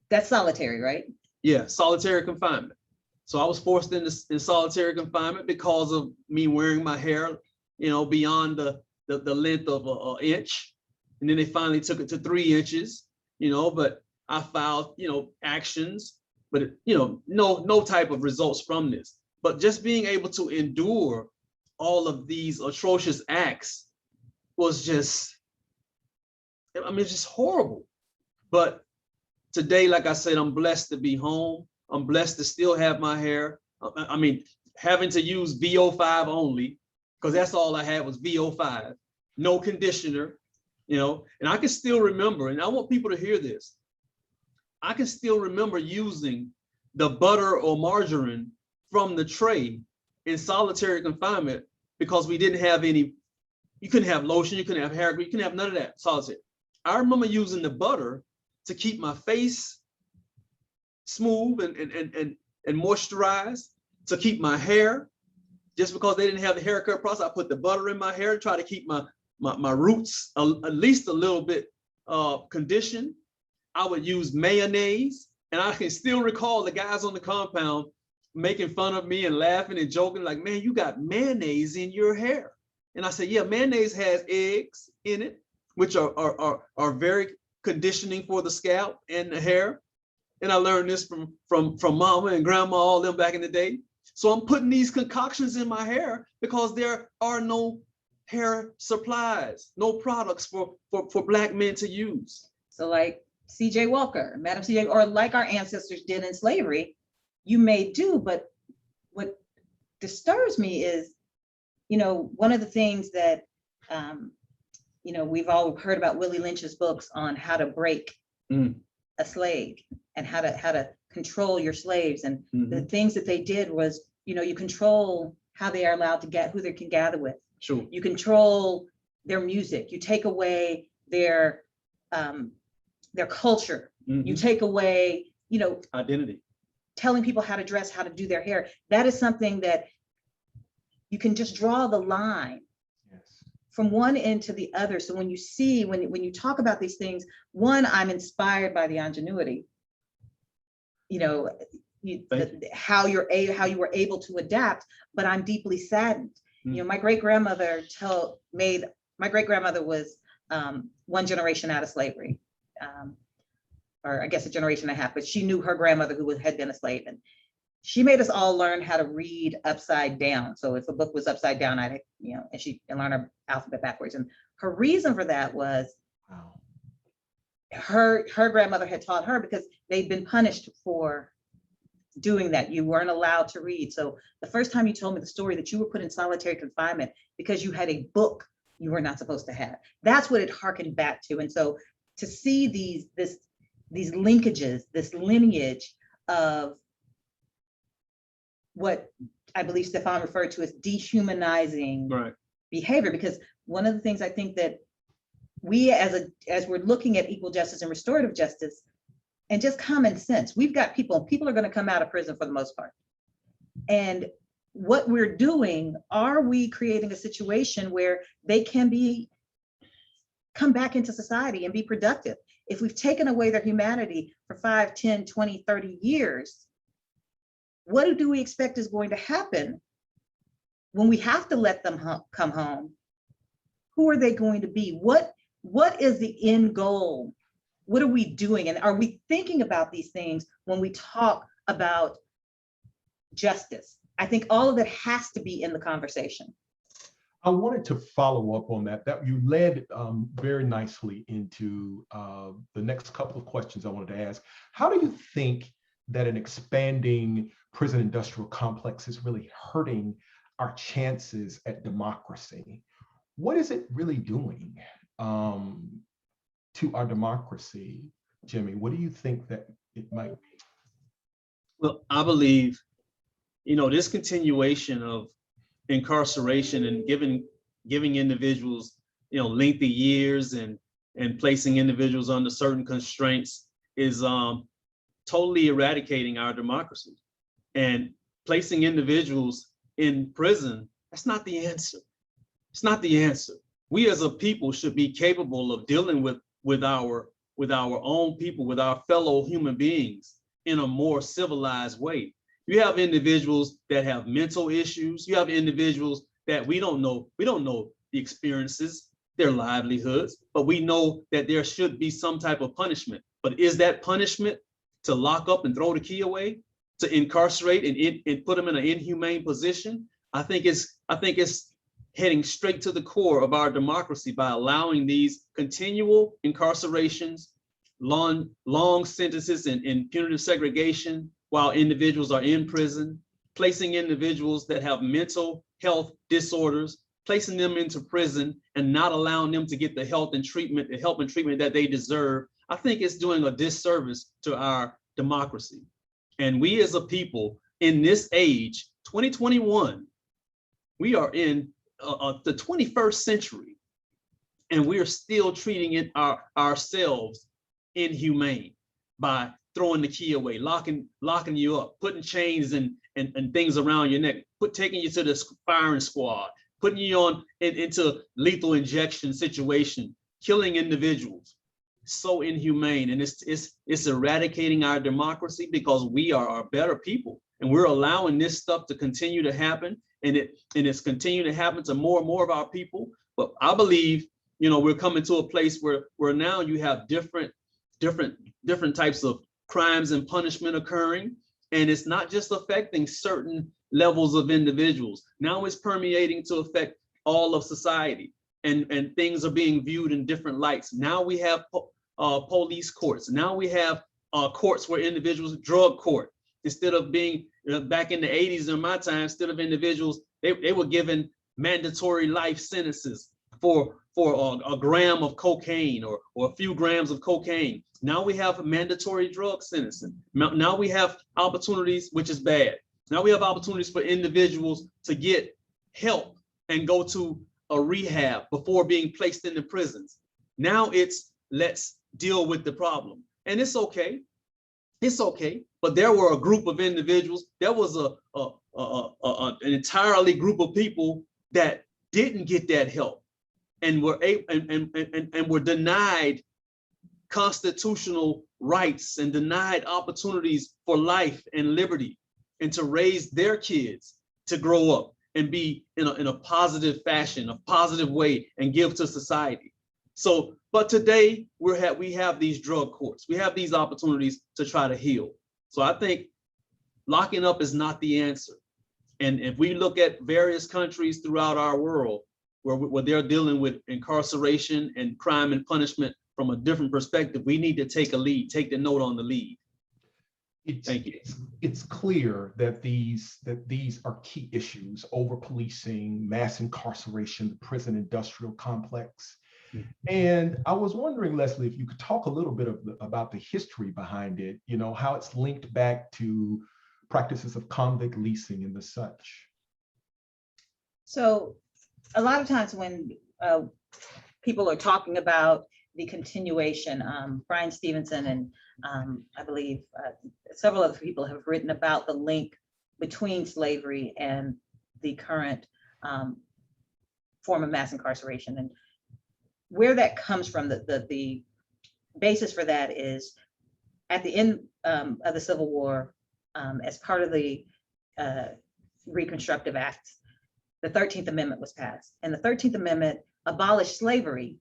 that's solitary, right? Yeah, solitary confinement. So I was forced in solitary confinement because of me wearing my hair, you know, beyond the length of an inch. And then they finally took it to 3 inches, you know, but I filed, you know, actions, but, you know, no type of results from this. But just being able to endure all of these atrocious acts was just, I mean, it's just horrible. But today, like I said, I'm blessed to be home. I'm blessed to still have my hair. I mean, having to use VO5 only, because that's all I had was VO5, no conditioner, you know, and I can still remember, and I want people to hear this. I can still remember using the butter or margarine from the tray in solitary confinement because we didn't have any, you couldn't have lotion, you couldn't have hair, you couldn't have none of that solitary. I remember using the butter to keep my face smooth and moisturized, to keep my hair. Just because they didn't have the haircut process, I put the butter in my hair to try to keep my roots at least a little bit conditioned. I would use mayonnaise, and I can still recall the guys on the compound making fun of me and laughing and joking like, man, you got mayonnaise in your hair. And I said, yeah, mayonnaise has eggs in it, which are very conditioning for the scalp and the hair. And I learned this from mama and grandma, all them back in the day. So I'm putting these concoctions in my hair because there are no hair supplies, no products for Black men to use. So like C.J. Walker, Madam C.J., or like our ancestors did in slavery, you may do, but what disturbs me is, you know, one of the things that, you know, we've all heard about Willie Lynch's books on how to break a slave and how to control your slaves. And the Mhm. things that they did was, you control how they are allowed to who they can gather with. Sure. You control their music. You take away their culture. You Mhm. take away, Identity. telling people how to dress, how to do their hair. That is something that you can just draw the line Yes. from one end to the other. So when you talk about these things, one, I'm inspired by the ingenuity, how you were able to adapt, but I'm deeply saddened. My great grandmother was one generation out of slavery, or I guess a generation and a half, but she knew her grandmother who had been a slave, and she made us all learn how to read upside down. So if a book was upside down, and learn our alphabet backwards. And her reason for that was, Wow. her grandmother had taught her, because they'd been punished for doing that. You weren't allowed to read. So the first time you told me the story that you were put in solitary confinement because you had a book you were not supposed to have, that's what it harkened back to. And so to see these linkages, this lineage of what I believe Stefan referred to as dehumanizing behavior, because one of the things I think that we, as we're looking at equal justice and restorative justice, and just common sense, we've got people are going to come out of prison for the most part. And what we're doing, are we creating a situation where they can come back into society and be productive? If we've taken away their humanity for 5, 10, 20, 30 years, what do we expect is going to happen when we have to let them come home? Who are they going to be? What is the end goal? What are we doing? And are we thinking about these things when we talk about justice? I think all of it has to be in the conversation. I wanted to follow up on that. That you led very nicely into the next couple of questions I wanted to ask. How do you think that an expanding prison industrial complex is really hurting our chances at democracy? What is it really doing to our democracy, Jimmie? What do you think that it might be? Well, I believe, this continuation of incarceration and giving individuals, lengthy years and placing individuals under certain constraints is totally eradicating our democracy. And placing individuals in prison, that's not the answer. It's not the answer. We as a people should be capable of dealing with our own people, with our fellow human beings in a more civilized way. You have individuals that have mental issues. You have individuals that we don't know the experiences, their livelihoods, but we know that there should be some type of punishment. But is that punishment to lock up and throw the key away, to incarcerate and put them in an inhumane position? I think it's heading straight to the core of our democracy by allowing these continual incarcerations, long sentences and punitive segregation while individuals are in prison, placing individuals that have mental health disorders, placing them into prison and not allowing them to get the help and treatment that they deserve. I think it's doing a disservice to our democracy. And we as a people in this age, 2021, we are in the 21st century, and we are still treating it ourselves inhumane by throwing the key away, locking you up, putting chains and things around your neck, taking you to the firing squad, putting you into lethal injection situation, killing individuals. So inhumane, and it's eradicating our democracy because we are a better people, and we're allowing this stuff to continue to happen, and it's continuing to happen to more and more of our people. But I believe, we're coming to a place where now you have different types of crimes and punishment occurring, and it's not just affecting certain levels of individuals. Now it's permeating to affect all of society, and things are being viewed in different lights. Now we have police courts. Now we have courts where individuals, drug court, instead of being back in the 80s in my time, instead of individuals, they were given mandatory life sentences for a gram of cocaine or a few grams of cocaine. Now we have mandatory drug sentencing. Now we have opportunities, which is bad. Now we have opportunities for individuals to get help and go to a rehab before being placed into prisons. Now it's let's deal with the problem. And it's okay. It's okay. But there were a group of individuals, there was an entirely group of people that didn't get that help and were were denied constitutional rights and denied opportunities for life and liberty and to raise their kids to grow up and be in a positive fashion, a positive way, and give to society. So, but today we have these drug courts. We have these opportunities to try to heal. So I think locking up is not the answer. And if we look at various countries throughout our world where they're dealing with incarceration and crime and punishment from a different perspective, we need to take a lead, take the note on the lead. Thank you. It's clear that these are key issues: over policing, mass incarceration, the prison industrial complex. And I was wondering, Leslie, if you could talk a little bit about the history behind it, you know, how it's linked back to practices of convict leasing and the such. So a lot of times when people are talking about the continuation, Brian Stevenson and I believe several other people have written about the link between slavery and the current form of mass incarceration. And where that comes from, the basis for that is at the end of the Civil War, as part of the Reconstructive Act, the 13th Amendment was passed. And the 13th Amendment abolished slavery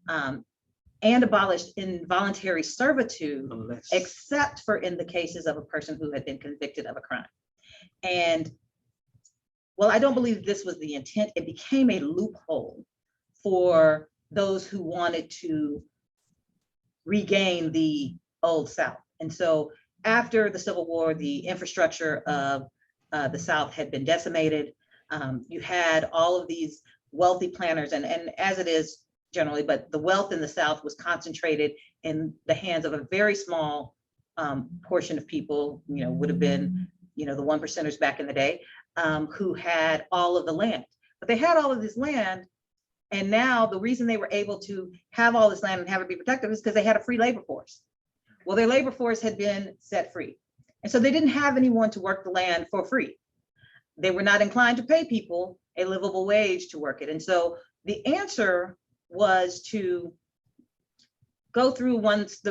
and abolished involuntary servitude, except for in the cases of a person who had been convicted of a crime. And well, I don't believe this was the intent. It became a loophole for those who wanted to regain the Old South. And so after the Civil War, the infrastructure of the South had been decimated. You had all of these wealthy planners, and as it is generally, but the wealth in the South was concentrated in the hands of a very small portion of people, you know, would have been, you know, the 1%ers back in the day, who had all of the land. But they had all of this land, and now the reason they were able to have all this land and have it be protected is because they had a free labor force. Well, their labor force had been set free. And so they didn't have anyone to work the land for free. They were not inclined to pay people a livable wage to work it. And so the answer was to go through once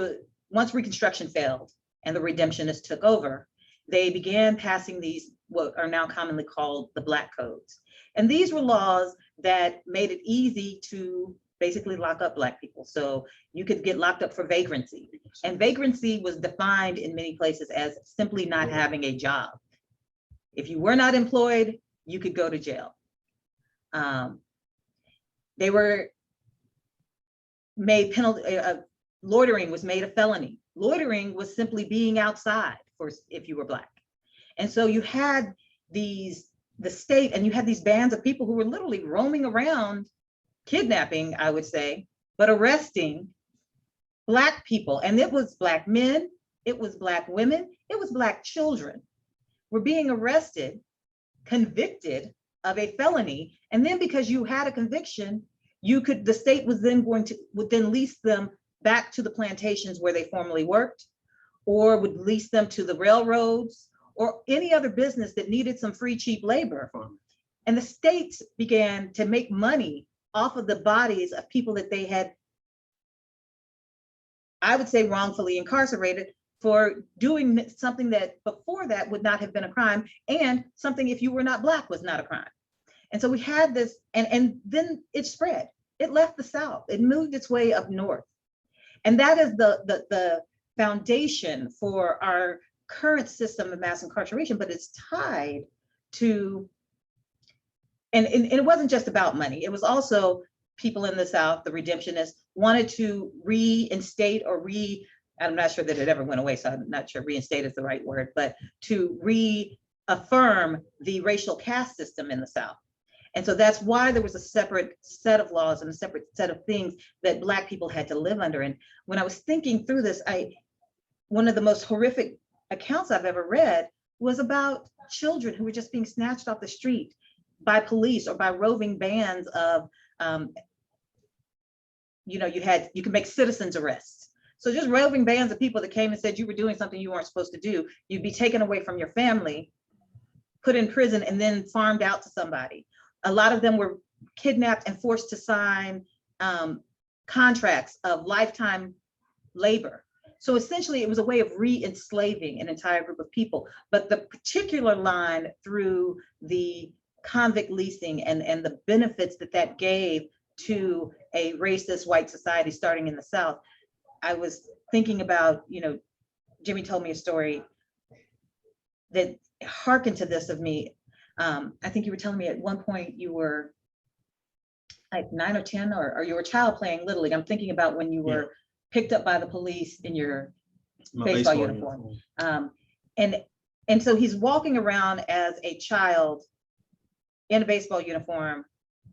Reconstruction failed and the Redemptionists took over, they began passing these, what are now commonly called the Black Codes. And these were laws that made it easy to basically lock up Black people. So you could get locked up for vagrancy. And vagrancy was defined in many places as simply not having a job. If you were not employed, you could go to jail. They were made penalty, loitering was made a felony. Loitering was simply being outside for if you were Black. And so you had the state, and you had these bands of people who were literally roaming around, kidnapping, I would say, but arresting Black people. And it was Black men, it was Black women, it was Black children were being arrested, convicted of a felony. And then because you had a conviction, the state was then would then lease them back to the plantations where they formerly worked, or would lease them to the railroads or any other business that needed some free, cheap labor. And the states began to make money off of the bodies of people that they had, I would say, wrongfully incarcerated for doing something that before that would not have been a crime, and something if you were not Black was not a crime. And so we had this, and then it spread. It left the South. It moved its way up north. And that is the foundation for our current system of mass incarceration, but it's tied to, and it wasn't just about money. It was also people in the South, the Redemptionists, wanted to reinstate or I'm not sure that it ever went away, so I'm not sure reinstate is the right word, but to reaffirm the racial caste system in the South. And so that's why there was a separate set of laws and a separate set of things that Black people had to live under. And when I was thinking through this, one of the most horrific accounts I've ever read was about children who were just being snatched off the street by police or by roving bands of, you could make citizens arrests. So just roving bands of people that came and said you were doing something you weren't supposed to do. You'd be taken away from your family, put in prison, and then farmed out to somebody. A lot of them were kidnapped and forced to sign contracts of lifetime labor. So essentially it was a way of re-enslaving an entire group of people. But the particular line through the convict leasing and the benefits that gave to a racist white society starting in the South, I was thinking about, Jimmie told me a story that hearkened to this of me. I think you were telling me at one point you were like 9 or 10, or you were a child playing Little League. I'm thinking about when you were picked up by the police in your baseball uniform. And so he's walking around as a child in a baseball uniform,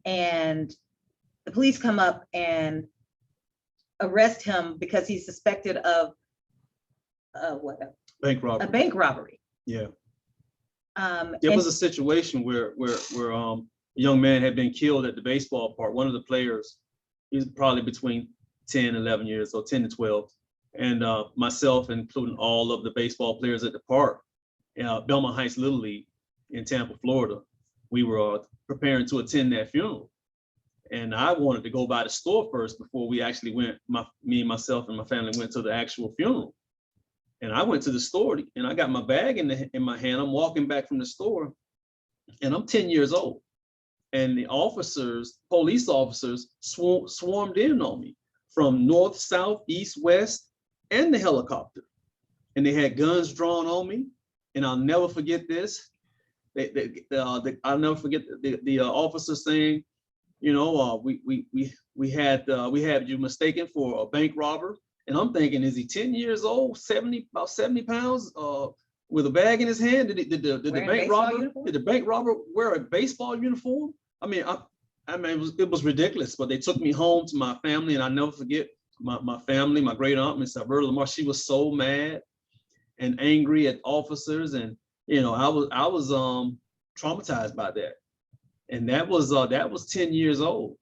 and the police come up and arrest him because he's suspected of Bank robbery. A bank robbery. Yeah. There was a situation where a young man had been killed at the baseball park. One of the players, he was probably between 10, 11 years old, 10 to 12. And myself, including all of the baseball players at the park, Belmont Heights Little League in Tampa, Florida, we were preparing to attend that funeral. And I wanted to go by the store first before we actually went, me, myself, and my family went to the actual funeral. And I went to the store and I got my bag in my hand. I'm walking back from the store and I'm 10 years old. And the police officers swarmed in on me from north, south, east, west, and the helicopter. And they had guns drawn on me. And I'll never forget this. I'll never forget the officer saying, we had you mistaken for a bank robber. And I'm thinking, is he 10 years old, about 70 pounds, with a bag in his hand? Did the bank robber wear a baseball uniform? I mean, it was ridiculous. But they took me home to my family, and I never forget my family, my great aunt, Miss Alberta Lamar. She was so mad and angry at officers, and I was traumatized by that. And that was 10 years old.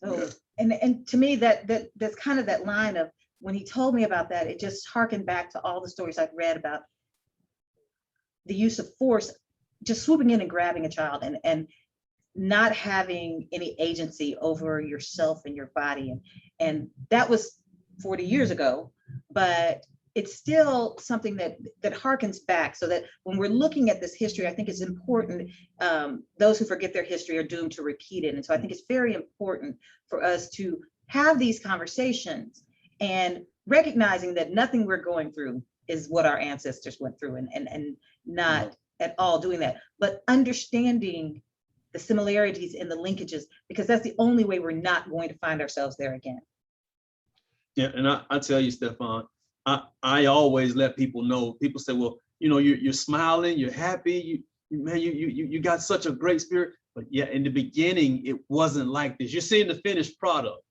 Oh, and to me that's kind of that line of, when he told me about that, it just harkened back to all the stories I've read about the use of force, just swooping in and grabbing a child and not having any agency over yourself and your body. And that was 40 years ago, but it's still something that harkens back, so that when we're looking at this history, I think it's important. Those who forget their history are doomed to repeat it. And so I think it's very important for us to have these conversations and recognizing that nothing we're going through is what our ancestors went through, and not at all doing that, but understanding the similarities and the linkages, because that's the only way we're not going to find ourselves there again. Yeah, and I tell you, Stefan, I always let people know. People say, well, you're smiling, you're happy, you got such a great spirit. But yeah, in the beginning, it wasn't like this. You're seeing the finished product.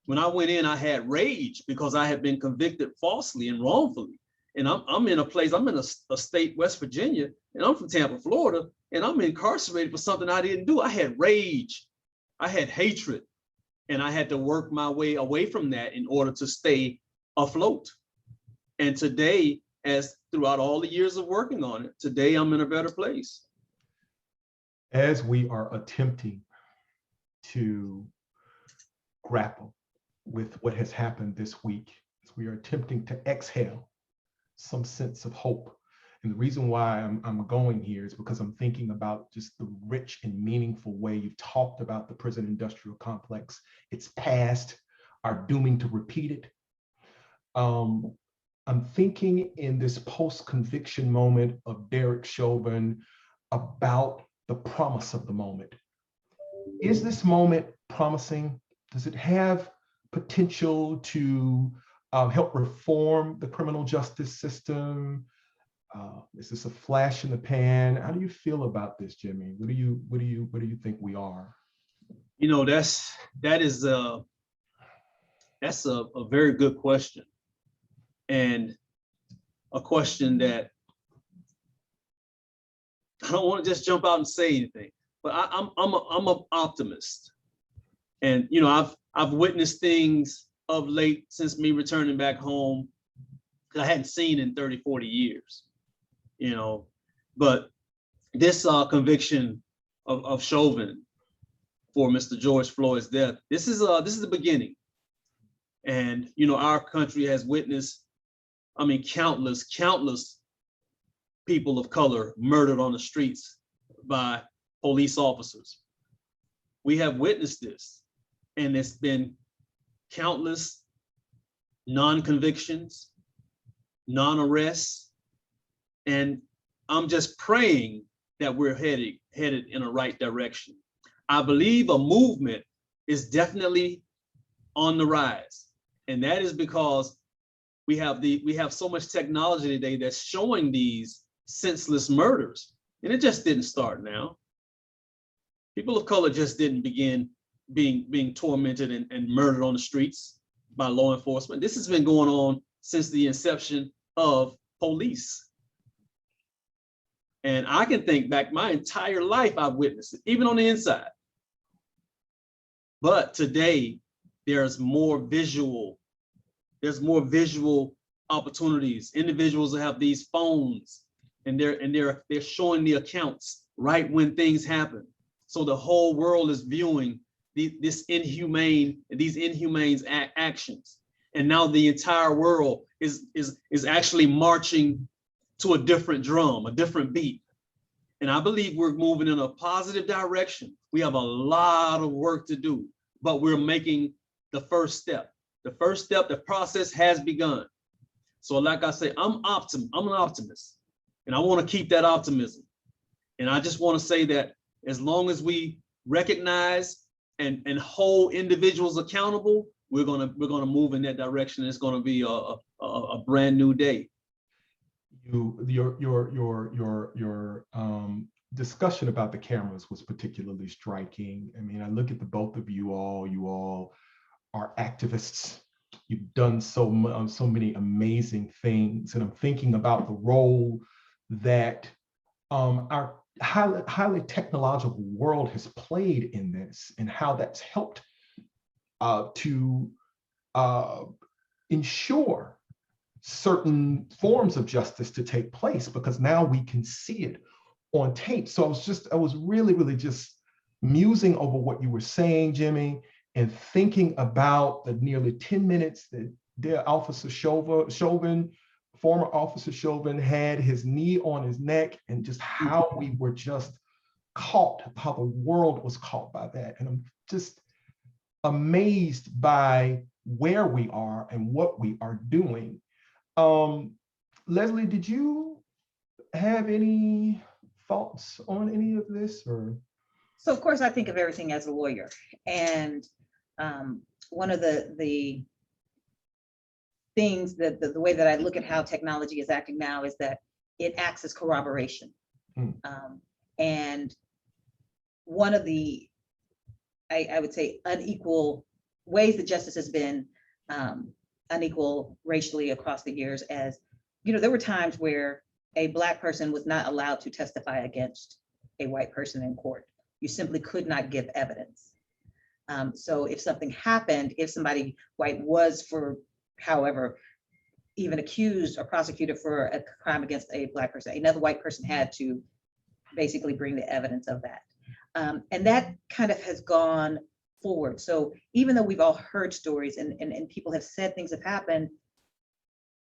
When I went in, I had rage because I had been convicted falsely and wrongfully. And I'm in a state, West Virginia, and I'm from Tampa, Florida, and I'm incarcerated for something I didn't do. I had rage, I had hatred, and I had to work my way away from that in order to stay afloat. And today, as throughout all the years of working on it, today I'm in a better place. As we are attempting to grapple with what has happened this week, as we are attempting to exhale some sense of hope. And the reason why I'm going here is because I'm thinking about just the rich and meaningful way you've talked about the prison industrial complex, its past, our dooming to repeat it. I'm thinking in this post-conviction moment of Derek Chauvin about the promise of the moment. Is this moment promising? Does it have potential to help reform the criminal justice system? Is this a flash in the pan? How do you feel about this, Jimmie? What do you think we are? You know, that's a very good question, and a question that I don't want to just jump out and say anything, but I'm an optimist, and you know, I've witnessed things of late since me returning back home that I hadn't seen in 30, 40 years, you know. But this conviction of Chauvin for Mr. George Floyd's death, this is the beginning. And you know, our country has witnessed, I mean, countless people of color murdered on the streets by police officers. We have witnessed this, and it's been countless non-convictions, non-arrests, and I'm just praying that we're headed in a right direction. I believe a movement is definitely on the rise, and that is because we have so much technology today that's showing these senseless murders, and it just didn't start now. People of color just didn't begin being tormented and murdered on the streets by law enforcement. This has been going on since the inception of police. And I can think back my entire life, I've witnessed it, even on the inside. But today, there's more visual opportunities. Individuals that have these phones, and they're showing the accounts right when things happen. So the whole world is viewing these inhumane actions. And now the entire world is actually marching to a different drum, a different beat. And I believe we're moving in a positive direction. We have a lot of work to do, but we're making the first step. The first step, the process has begun. So like I say, I'm an optimist, and I want to keep that optimism. And I just want to say that as long as we recognize and hold individuals accountable, we're gonna move in that direction. It's gonna be a brand new day. Your discussion about the cameras was particularly striking. I mean, I look at the both of you all are activists. You've done so many amazing things, and I'm thinking about the role that our highly technological world has played in this, and how that's helped to ensure certain forms of justice to take place, because now we can see it on tape. So I was really just musing over what you were saying, Jimmie, and thinking about the nearly 10 minutes that their Officer Chauvin, former Officer Chauvin, had his knee on his neck, and just how we were just caught, how the world was caught by that. And I'm just amazed by where we are and what we are doing. Leslie, did you have any thoughts on any of this? Or So of course I think of everything as a lawyer, and one of the things that the way that I look at how technology is acting now is that it acts as corroboration. And one of the, I would say, unequal ways that justice has been unequal racially across the years, as you know, there were times where a Black person was not allowed to testify against a white person in court. You simply could not give evidence. So if something happened, if somebody white was, for however, even accused or prosecuted for a crime against a Black person, another white person had to basically bring the evidence of that. And that kind of has gone forward. So even though we've all heard stories and people have said things have happened,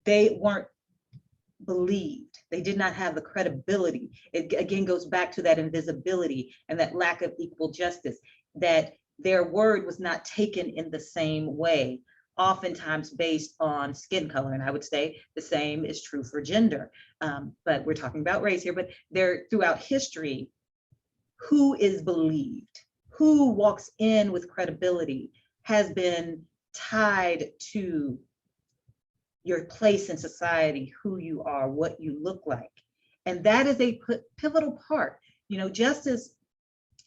they weren't believed. They did not have the credibility. It again goes back to that invisibility and that lack of equal justice, that their word was not taken in the same way, oftentimes based on skin color. And I would say the same is true for gender. But we're talking about race here, but there throughout history, who is believed, who walks in with credibility has been tied to your place in society, who you are, what you look like. And that is a pivotal part. Justice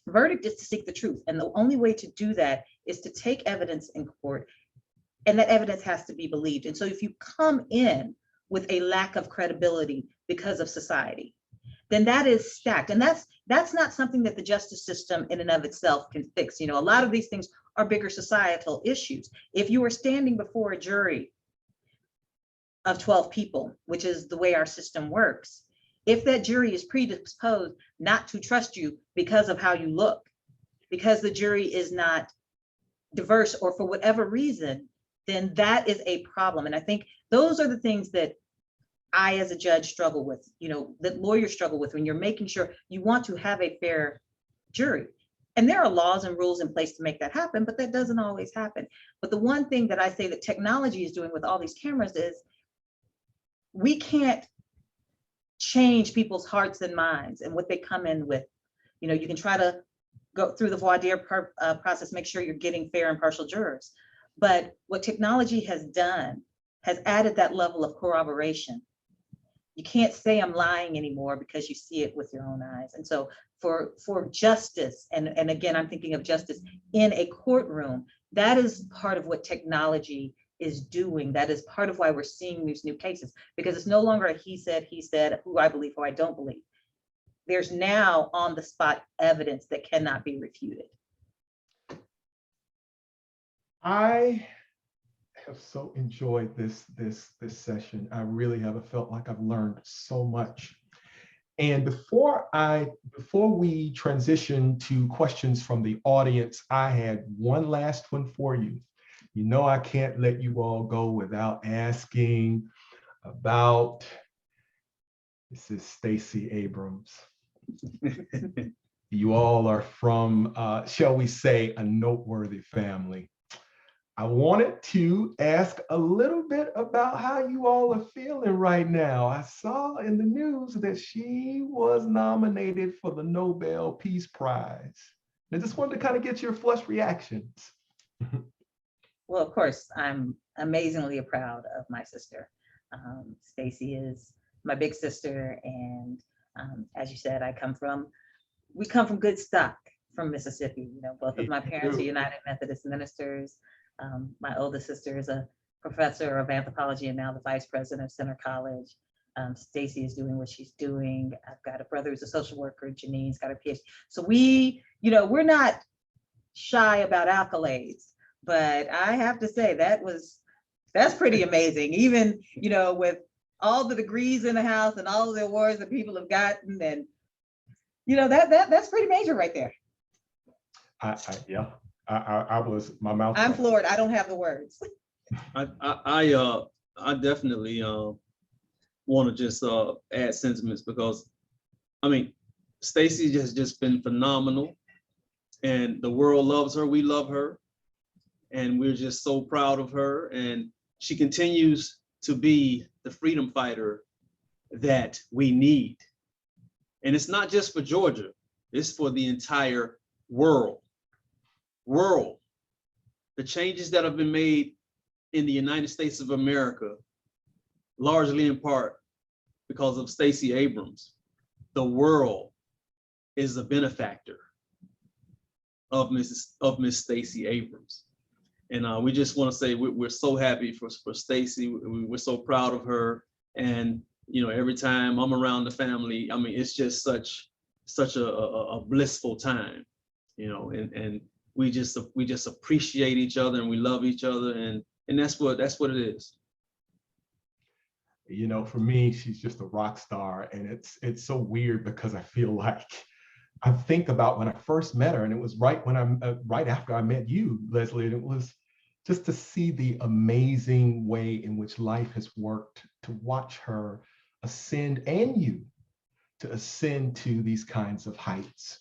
verdict is to seek the truth. And the only way to do that is to take evidence in court, and that evidence has to be believed. And so if you come in with a lack of credibility because of society, then that is stacked. And that's not something that the justice system in and of itself can fix. A lot of these things are bigger societal issues. If you are standing before a jury of 12 people, which is the way our system works, if that jury is predisposed not to trust you because of how you look, because the jury is not diverse or for whatever reason, then that is a problem. And I think those are the things that I, as a judge, struggle with, that lawyers struggle with when you're making sure you want to have a fair jury. And there are laws and rules in place to make that happen, but that doesn't always happen. But the one thing that I say that technology is doing with all these cameras is we can't change people's hearts and minds and what they come in with. You can try to go through the voir dire process, make sure you're getting fair and impartial jurors. But what technology has done has added that level of corroboration. You can't say I'm lying anymore because you see it with your own eyes. And so for justice, and again, I'm thinking of justice in a courtroom, that is part of what technology is doing. That is part of why we're seeing these new cases, because it's no longer a he said, who I believe, who I don't believe. There's now on the spot evidence that cannot be refuted. I have so enjoyed this session. I really have. I felt like I've learned so much. And before we transition to questions from the audience, I had one last one for you. I can't let you all go without asking about, this is Stacey Abrams. You all are from, shall we say, a noteworthy family. I wanted to ask a little bit about how you all are feeling right now. I saw in the news that she was nominated for the Nobel Peace Prize. I just wanted to kind of get your flush reactions. Well, of course, I'm amazingly proud of my sister. Stacey is my big sister, and as you said, we come from good stock from Mississippi. Both of my parents are United Methodist ministers. My oldest sister is a professor of anthropology and now the vice president of Center College. Stacey is doing what she's doing. I've got a brother who's a social worker. Janine's got a PhD. So we're not shy about accolades, but I have to say that's pretty amazing. Even, with all the degrees in the house and all of the awards that people have gotten, and that's pretty major right there. Yeah. I was, my mouth. I'm floored. I don't have the words. I definitely want to just add sentiments, because Stacey has just been phenomenal, and the world loves her. We love her, and we're just so proud of her. And she continues to be the freedom fighter that we need. And it's not just for Georgia; it's for the entire world. The changes that have been made in the United States of America, largely in part because of Stacey Abrams. The world is a benefactor of Miss Stacey Abrams. And we just want to say we're so happy for Stacey. We're so proud of her. And every time I'm around the family, it's just such a blissful time, and we just appreciate each other, and we love each other, and that's what it is. For me, she's just a rock star, and it's so weird because I feel like I think about when I first met her, and it was right after I met you, Leslie, and it was just to see the amazing way in which life has worked, to watch her ascend, and you to ascend to these kinds of heights.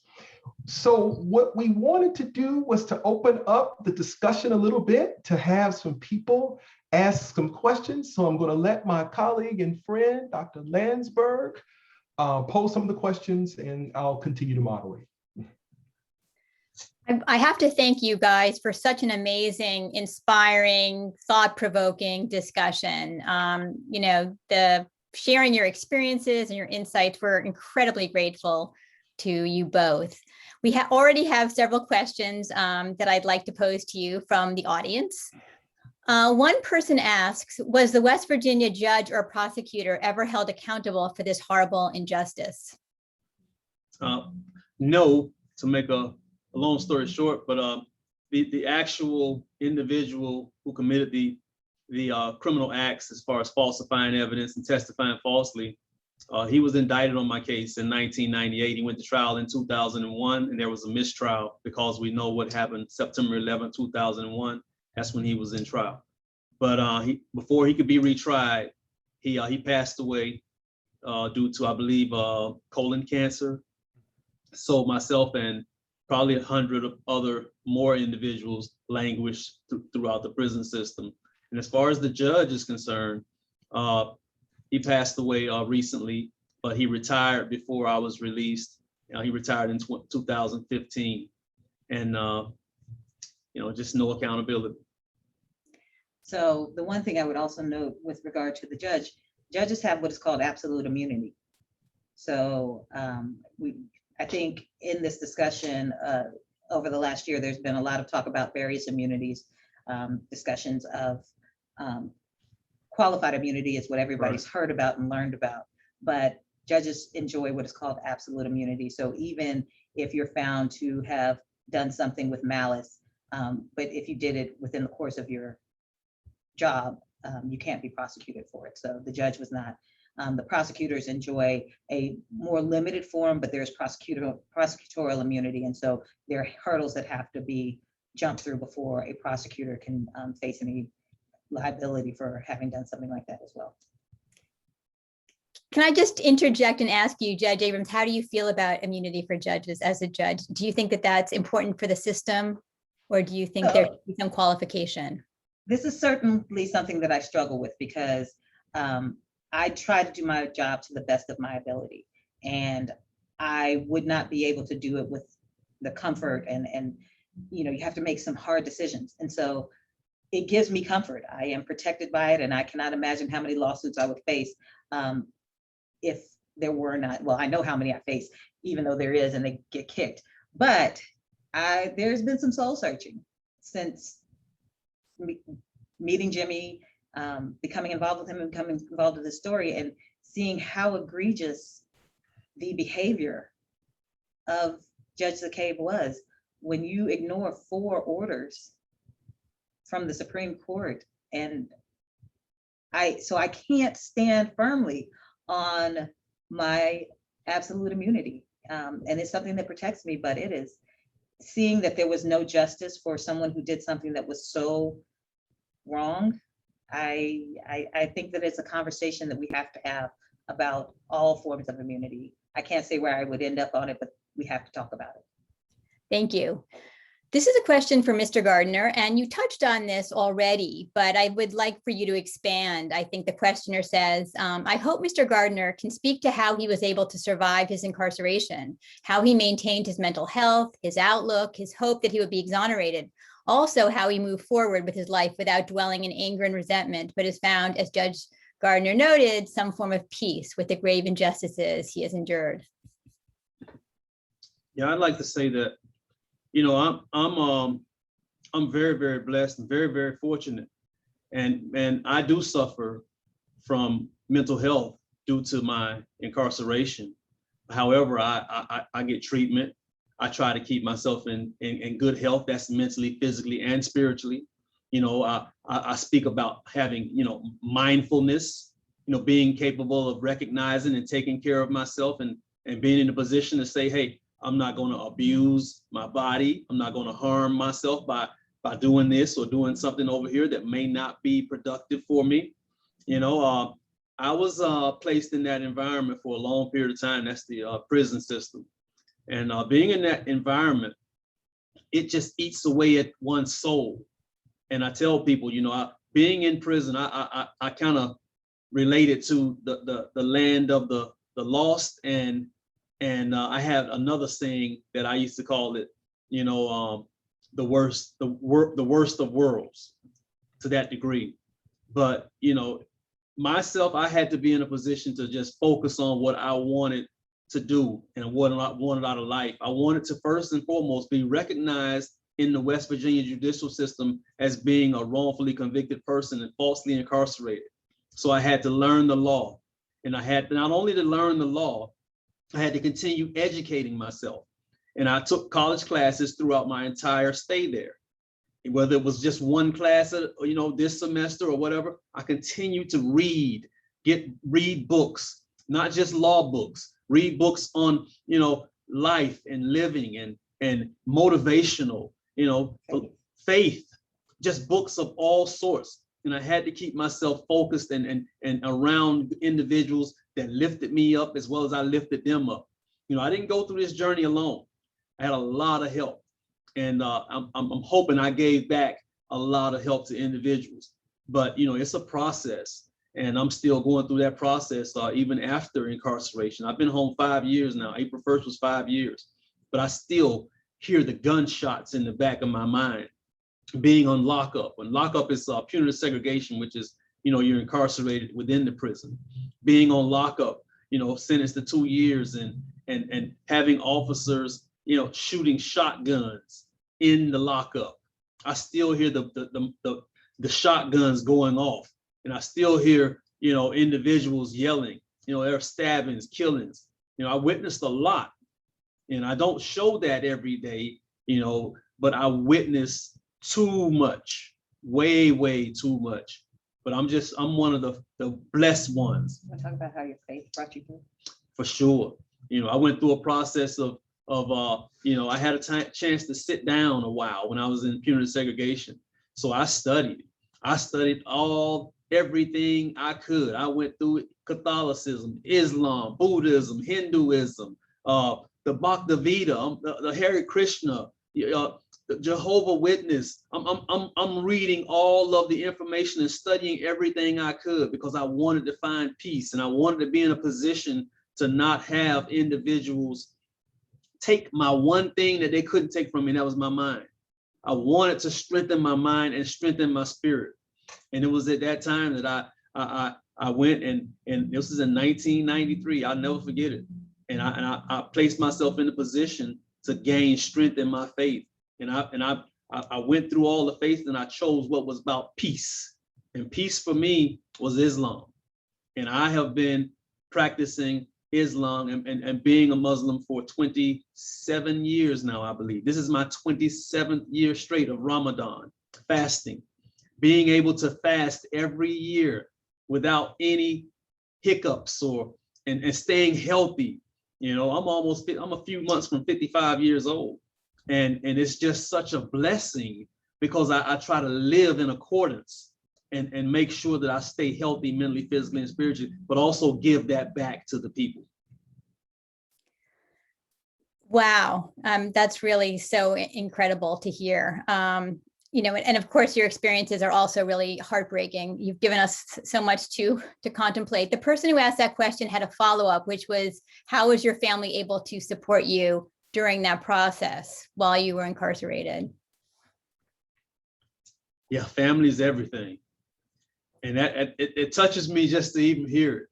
So what we wanted to do was to open up the discussion a little bit, to have some people ask some questions. So I'm going to let my colleague and friend, Dr. Landsberg, pose some of the questions, and I'll continue to moderate. I have to thank you guys for such an amazing, inspiring, thought-provoking discussion. The sharing your experiences and your insights, we're incredibly grateful to you both. We already have several questions that I'd like to pose to you from the audience. One person asks, was the West Virginia judge or prosecutor ever held accountable for this horrible injustice? No, to make a long story short, but the actual individual who committed the criminal acts as far as falsifying evidence and testifying falsely, he was indicted on my case in 1998. He went to trial in 2001, and there was a mistrial because we know what happened September 11, 2001. That's when he was in trial. But before he could be retried, he passed away due to, I believe, colon cancer. So myself and probably 100 other more individuals languished throughout the prison system. And as far as the judge is concerned, he passed away recently, but he retired before I was released. He retired in 2015, and just no accountability. So the one thing I would also note with regard to the judges have what is called absolute immunity. So I think in this discussion over the last year, there's been a lot of talk about various immunities. Discussions of qualified immunity is what everybody's heard about and learned about, but judges enjoy what is called absolute immunity. So even if you're found to have done something with malice, but if you did it within the course of your job, you can't be prosecuted for it. So the judge was not. The prosecutors enjoy a more limited form, but there's prosecutorial immunity. And so there are hurdles that have to be jumped through before a prosecutor can face any liability for having done something like that as well. Can I just interject and ask you, Judge Abrams, how do you feel about immunity for judges as a judge? Do you think that that's important for the system, or do you think there should be some qualification? This is certainly something that I struggle with because I try to do my job to the best of my ability, and I would not be able to do it with the comfort and you have to make some hard decisions. And so it gives me comfort. I am protected by it, and I cannot imagine how many lawsuits I would face if there were not. Well, I know how many I face, even though there is, and they get kicked. But there's been some soul searching since meeting Jimmie, becoming involved with him and becoming involved with the story, and seeing how egregious the behavior of Judge McCabe was when you ignore 4 orders from the Supreme Court. And I can't stand firmly on my absolute immunity. And it's something that protects me, but it is seeing that there was no justice for someone who did something that was so wrong. I think that it's a conversation that we have to have about all forms of immunity. I can't say where I would end up on it, but we have to talk about it. Thank you. This is a question for Mr. Gardner, and you touched on this already, but I would like for you to expand. I think the questioner says, I hope Mr. Gardner can speak to how he was able to survive his incarceration, how he maintained his mental health, his outlook, his hope that he would be exonerated. Also, how he moved forward with his life without dwelling in anger and resentment, but has found, as Judge Gardner noted, some form of peace with the grave injustices he has endured. Yeah, I'd like to say that, I'm very, very blessed and very, very fortunate, and I do suffer from mental health due to my incarceration. However, I get treatment. I try to keep myself in good health. That's mentally, physically, and spiritually. I speak about having, mindfulness, being capable of recognizing and taking care of myself, and being in a position to say, hey, I'm not going to abuse my body. I'm not going to harm myself by doing this or doing something over here that may not be productive for me. I was placed in that environment for a long period of time. That's the prison system. And being in that environment, it just eats away at one's soul. And I tell people, being in prison, I kind of relate it to the land of the lost. And I have another saying that I used to call it, the worst of worlds to that degree. But, myself, I had to be in a position to just focus on what I wanted to do and what I wanted out of life. I wanted to first and foremost be recognized in the West Virginia judicial system as being a wrongfully convicted person and falsely incarcerated. So I had to learn the law. And I had not only to learn the law, I had to continue educating myself. And I took college classes throughout my entire stay there. Whether it was just one class, this semester or whatever, I continued to read books, not just law books, read books on, life and living and motivational, faith, just books of all sorts. And I had to keep myself focused and around individuals that lifted me up as well as I lifted them up. I didn't go through this journey alone. I had a lot of help. And I'm hoping I gave back a lot of help to individuals. But, it's a process. And I'm still going through that process even after incarceration. I've been home 5 years now. April 1st was 5 years. But I still hear the gunshots in the back of my mind. Being on lockup. When lockup is punitive segregation, which is, you're incarcerated within the prison. Being on lockup, sentenced to 2 years and having officers, shooting shotguns in the lockup. I still hear the shotguns going off, and I still hear, individuals yelling. There are stabbings, killings. I witnessed a lot, and I don't show that every day, but I witnessed too much, way too much. But I'm one of the blessed ones. Want to talk about how your faith brought you through? For sure. I went through a process of I had a chance to sit down a while when I was in punitive segregation. So I studied everything I could. I went through Catholicism, Islam, Buddhism, Hinduism, the Bhakti Vita, the Hare Krishna, the Jehovah Witness. I'm reading all of the information and studying everything I could because I wanted to find peace and I wanted to be in a position to not have individuals take my one thing that they couldn't take from me, and that was my mind. I wanted to strengthen my mind and strengthen my spirit. And it was at that time that I went and this was in 1993. I'll never forget it. And I placed myself in a position to gain strength in my faith. And I went through all the faith and I chose what was about peace. And peace for me was Islam. And I have been practicing Islam and being a Muslim for 27 years now, I believe. This is my 27th year straight of Ramadan, fasting, being able to fast every year without any hiccups and staying healthy. I'm a few months from 55 years old. And it's just such a blessing because I try to live in accordance and make sure that I stay healthy mentally, physically, and spiritually, but also give that back to the people. Wow, that's really so incredible to hear. And of course, your experiences are also really heartbreaking. You've given us so much to contemplate. The person who asked that question had a follow-up, which was, how was your family able to support you during that process while you were incarcerated? Yeah, family is everything. And that it touches me just to even hear it.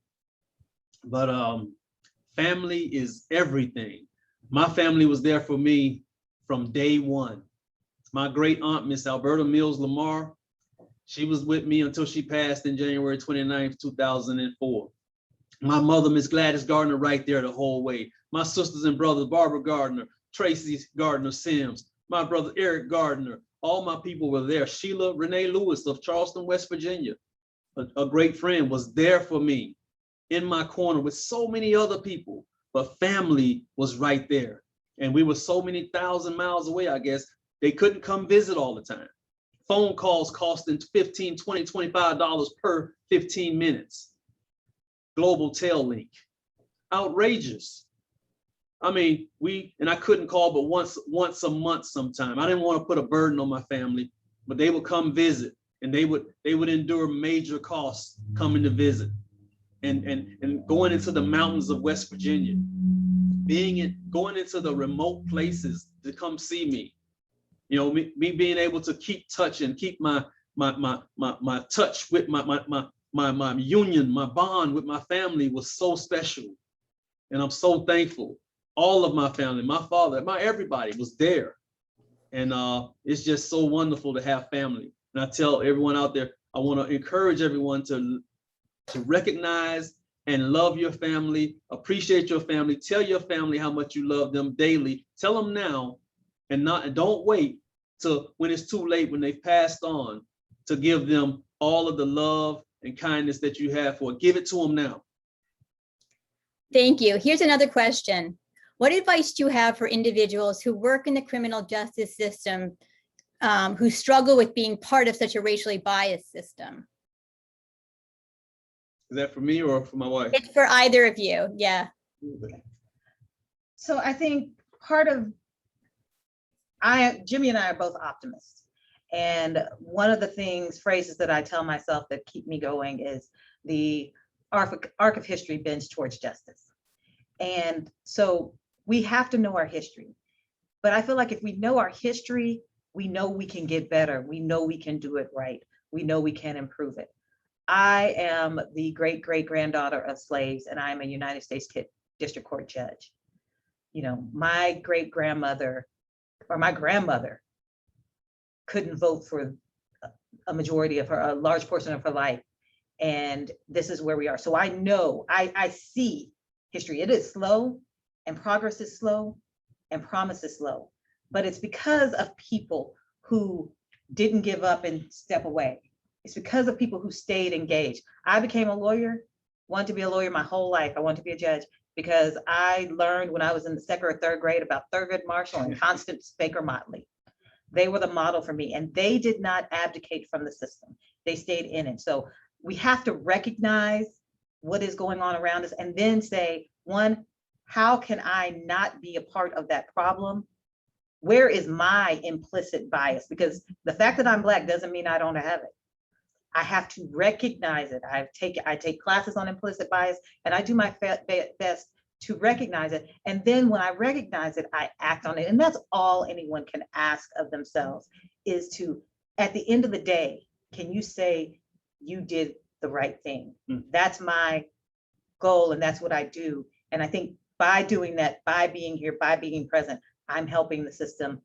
But family is everything. My family was there for me from day one. My great aunt, Miss Alberta Mills Lamar, she was with me until she passed in January 29th, 2004. My mother, Miss Gladys Gardner, right there the whole way. My sisters and brothers, Barbara Gardner, Tracy Gardner Sims, my brother Eric Gardner, all my people were there. Sheila Renee Lewis of Charleston, West Virginia, a great friend, was there for me in my corner with so many other people, but family was right there. And we were so many thousand miles away, I guess, they couldn't come visit all the time. Phone calls costing $15, $20, $25 per 15 minutes. Global Tel Link, outrageous. I mean, I couldn't call but once a month sometime. I didn't want to put a burden on my family, but they would come visit and they would endure major costs coming to visit and going into the mountains of West Virginia, going into the remote places to come see me. You know, me being able to keep touching, keep my touch with my union, my bond with my family was so special. And I'm so thankful. All of my family, my father, everybody was there. And it's just so wonderful to have family. And I tell everyone out there, I want to encourage everyone to recognize and love your family, appreciate your family, tell your family how much you love them daily. Tell them now, and don't wait till when it's too late, when they've passed on, to give them all of the love and kindness that you have for it. Give it to them now. Thank you. Here's another question. What advice do you have for individuals who work in the criminal justice system, who struggle with being part of such a racially biased system? Is that for me or for my wife? It's for either of you. Yeah. So I think Jimmie and I are both optimists. And one of the phrases that I tell myself that keep me going is the arc of history bends towards justice. And so we have to know our history. But I feel like if we know our history, we know we can get better. We know we can do it right. We know we can improve it. I am the great-great-granddaughter of slaves, and I am a United States District Court judge. You know, my great-grandmother or my grandmother couldn't vote for a large portion of her life. And this is where we are. So I know, I see history. It is slow, and progress is slow, and promise is slow. But it's because of people who didn't give up and step away. It's because of people who stayed engaged. I became a lawyer, wanted to be a lawyer my whole life. I wanted to be a judge because I learned when I was in the 2nd or 3rd grade about Thurgood Marshall and Constance Baker Motley. They were the model for me, and they did not abdicate from the system. They stayed in it. So we have to recognize what is going on around us and then say, one, how can I not be a part of that problem? Where is my implicit bias? Because the fact that I'm Black doesn't mean I don't have it. I have to recognize it. I take classes on implicit bias, and I do my best to recognize it. And then when I recognize it, I act on it. And that's all anyone can ask of themselves, is to, at the end of the day, can you say you did the right thing? That's my goal, and that's what I do. And I think by doing that, by being here, by being present, I'm helping the system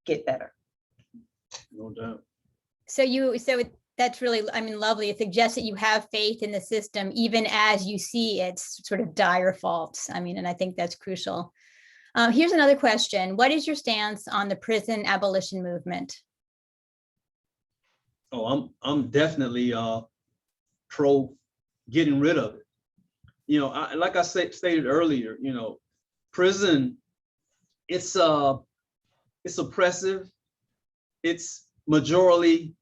get better. No doubt. That's really, lovely. It suggests that you have faith in the system, even as you see its sort of dire faults. And I think that's crucial. Here's another question. What is your stance on the prison abolition movement? Oh, I'm definitely pro getting rid of it. You know, like I stated earlier, you know, prison, it's oppressive. It's majorly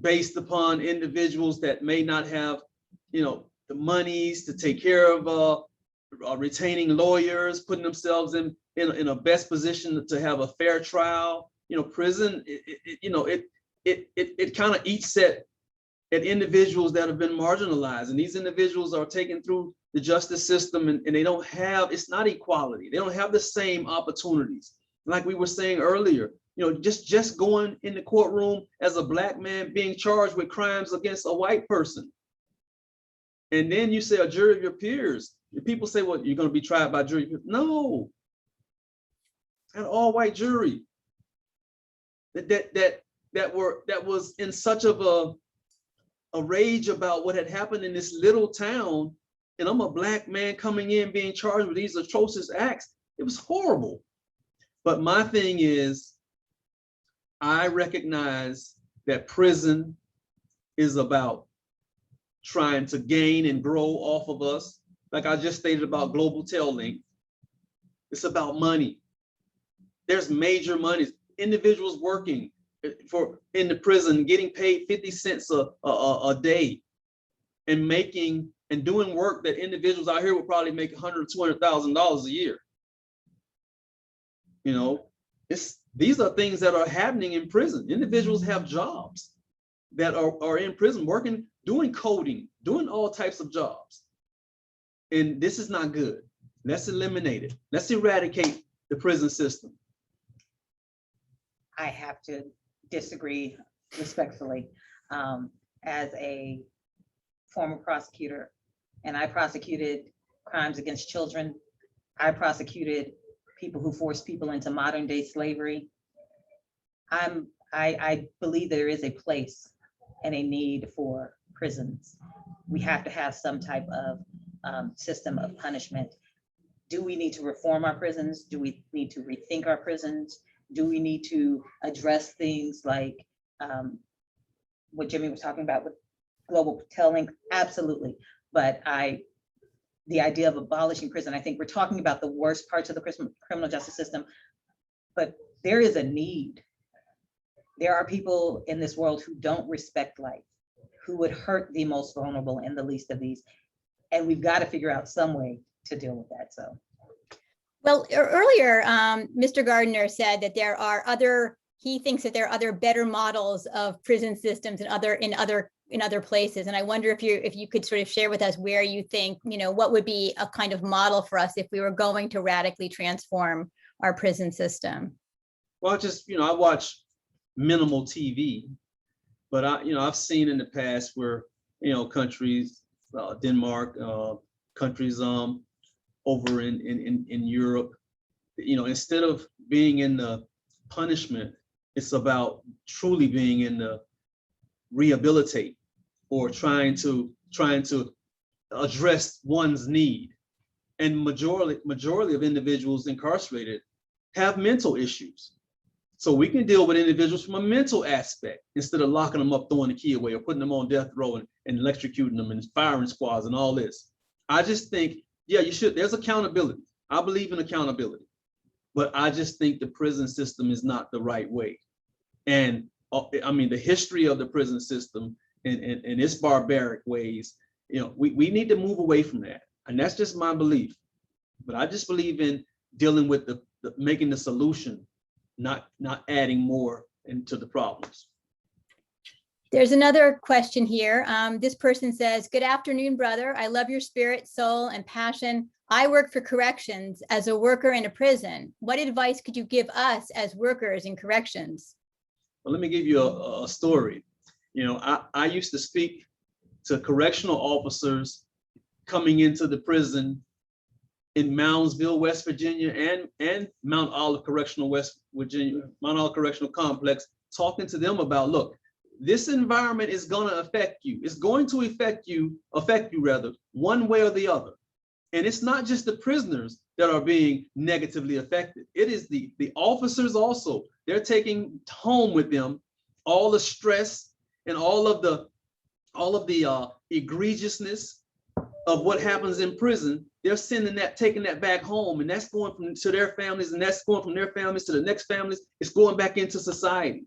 based upon individuals that may not have, you know, the monies to take care of retaining lawyers, putting themselves in a best position to have a fair trial. You know, prison, it kind of eats at individuals that have been marginalized, and these individuals are taken through the justice system, and they don't have, it's not equality. They don't have the same opportunities. Like we were saying earlier, you know, just going in the courtroom as a Black man being charged with crimes against a white person. And then you say a jury of your peers. People say, well, you're going to be tried by jury. No, an all-white jury that was in such of a rage about what had happened in this little town. And I'm a Black man coming in being charged with these atrocious acts. It was horrible. But my thing is, I recognize that prison is about trying to gain and grow off of us. Like I just stated about global tail length. It's about money. There's major money. Individuals working in the prison, getting paid 50 cents a day and making and doing work that individuals out here would probably make $100,000 to $200,000 a year. You know, these are things that are happening in prison. Individuals have jobs that are in prison, working, doing coding, doing all types of jobs. And this is not good. Let's eliminate it. Let's eradicate the prison system. I have to disagree respectfully. As a former prosecutor, and I prosecuted crimes against children. I prosecuted people who forced people into modern day slavery. I believe there is a place and a need for prisons. We have to have some type of system of punishment. Do we need to reform our prisons? Do we need to rethink our prisons? Do we need to address things like what Jimmie was talking about with global telling? Absolutely. But the idea of abolishing prison, I think we're talking about the worst parts of the criminal justice system, but there is a need. There are people in this world who don't respect life, who would hurt the most vulnerable and the least of these. And we've got to figure out some way to deal with that. So. Well, earlier, Mr. Gardner said that he thinks that there are other better models of prison systems in other places. And I wonder if you could sort of share with us where you think, what would be a kind of model for us if we were going to radically transform our prison system. Well, I watch minimal TV, but I've seen in the past where, countries, Denmark, countries over in Europe, instead of being in the punishment, it's about truly being in the rehabilitate or trying to address one's need. And majority of individuals incarcerated have mental issues. So we can deal with individuals from a mental aspect instead of locking them up, throwing the key away, or putting them on death row and electrocuting them and firing squads and all this. I just think, yeah, you should. There's accountability. I believe in accountability, but I just think the prison system is not the right way. And I mean, the history of the prison system and its barbaric ways, we need to move away from that. And that's just my belief. But I just believe in dealing with the making the solution, not adding more into the problems. There's another question here. This person says, "Good afternoon, brother. I love your spirit, soul, and passion. I work for corrections as a worker in a prison. What advice could you give us as workers in corrections?" Well, let me give you a story. I used to speak to correctional officers coming into the prison in Moundsville, West Virginia, and Mount Olive Correctional Complex, talking to them about, look, this environment is going to affect you. It's going to affect you rather, one way or the other. And it's not just the prisoners that are being negatively affected. It is the officers also. They're taking home with them all the stress and all of the egregiousness of what happens in prison. They're taking that back home, and that's going to their families, and that's going from their families to the next families. It's going back into society.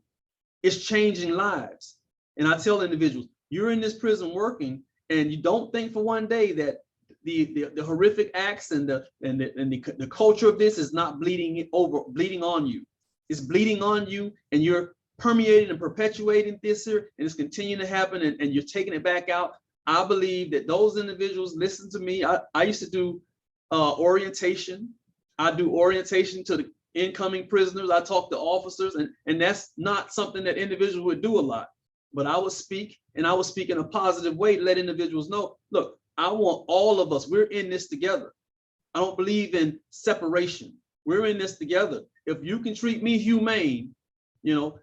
It's changing lives. And I tell individuals, you're in this prison working, and you don't think for one day that the horrific acts and the culture of this is not bleeding on you. It's bleeding on you, and you're permeating and perpetuating this here, and it's continuing to happen, and you're taking it back out. I believe that those individuals listen to me. I used to do orientation. I do orientation to the incoming prisoners. I talk to officers, and that's not something that individuals would do a lot. But I would speak, and I would speak in a positive way to let individuals know, look, I want all of us, we're in this together. I don't believe in separation. We're in this together. If you can treat me humane,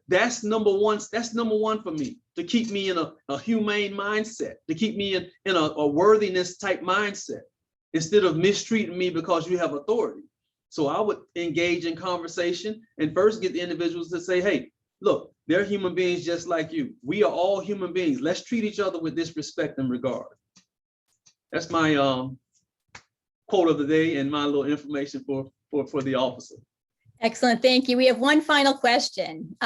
that's number one. That's number one for me, to keep me in a humane mindset, to keep me in a worthiness type mindset, instead of mistreating me because you have authority. So I would engage in conversation and first get the individuals to say, hey, look, they're human beings just like you. We are all human beings. Let's treat each other with this respect and regard. That's my quote of the day and my little information for the officer. Excellent, thank you. We have one final question.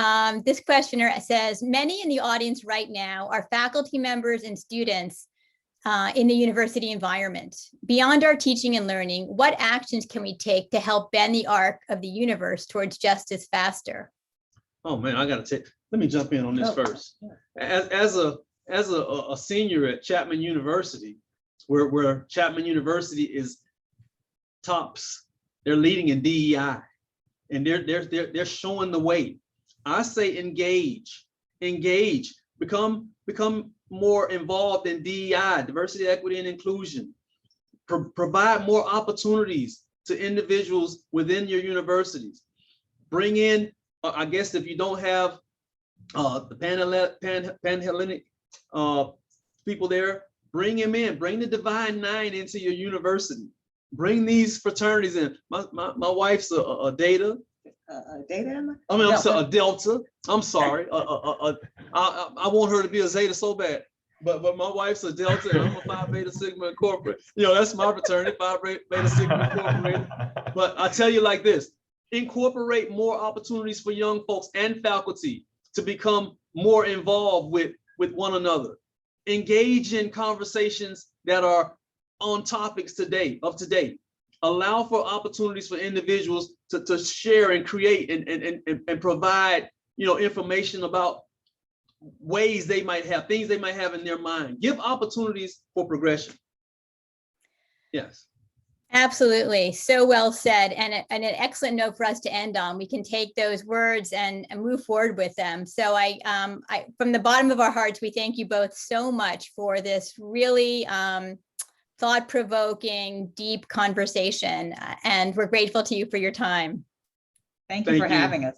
This questioner says, many in the audience right now are faculty members and students in the university environment. Beyond our teaching and learning, what actions can we take to help bend the arc of the universe towards justice faster? Oh man, let me jump in on this first. As a senior at Chapman University, where Chapman University is tops. They're leading in DEI, and they're showing the way. I say engage, become more involved in DEI, diversity, equity, and inclusion. Provide more opportunities to individuals within your universities. Bring in, I guess if you don't have the Pan-Hellenic people there, bring them in, bring the Divine Nine into your university. Bring these fraternities in. My wife's a Data. Data? I mean, I'm sorry, a Delta. I'm sorry. I want her to be a Zeta so bad. But my wife's a Delta and I'm a Phi Beta Sigma Incorporated. You know, that's my fraternity, Phi Beta Sigma Incorporated. But I tell you like this, incorporate more opportunities for young folks and faculty to become more involved with one another. Engage in conversations that are on topics of today. Allow for opportunities for individuals to share and create and provide, you know, information about ways they might have, things they might have in their mind. Give opportunities for progression. Yes. Absolutely. So well said. And an excellent note for us to end on. We can take those words and move forward with them. So I, from the bottom of our hearts, we thank you both so much for this really thought-provoking, deep conversation. And we're grateful to you for your time. Thank you for having us.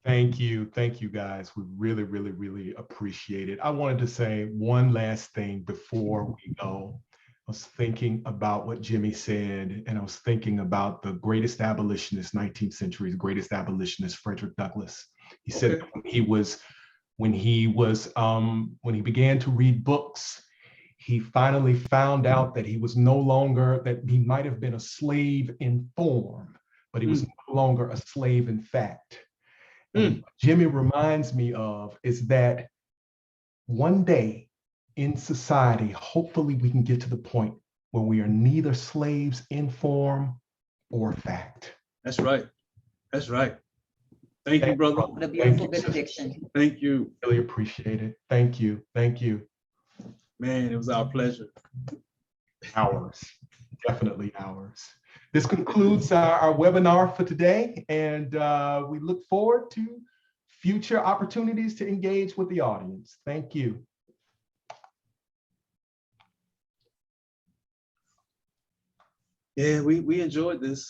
Thank you guys. We really, really, really appreciate it. I wanted to say one last thing before we go. I was thinking about what Jimmie said, and I was thinking about the greatest abolitionist, 19th century's greatest abolitionist, Frederick Douglass. He said that when he began to read books, he finally found out that he was no longer, that he might have been a slave in form, but he was no longer a slave in fact. And what Jimmie reminds me of is that one day in society, hopefully we can get to the point where we are neither slaves in form or fact. That's right. That's right. Thank you, brother. What a beautiful benediction. Thank you. Really appreciate it. Thank you. Thank you. Man, it was our pleasure. Ours. Definitely ours. This concludes our webinar for today, and we look forward to future opportunities to engage with the audience. Thank you. Yeah, we enjoyed this.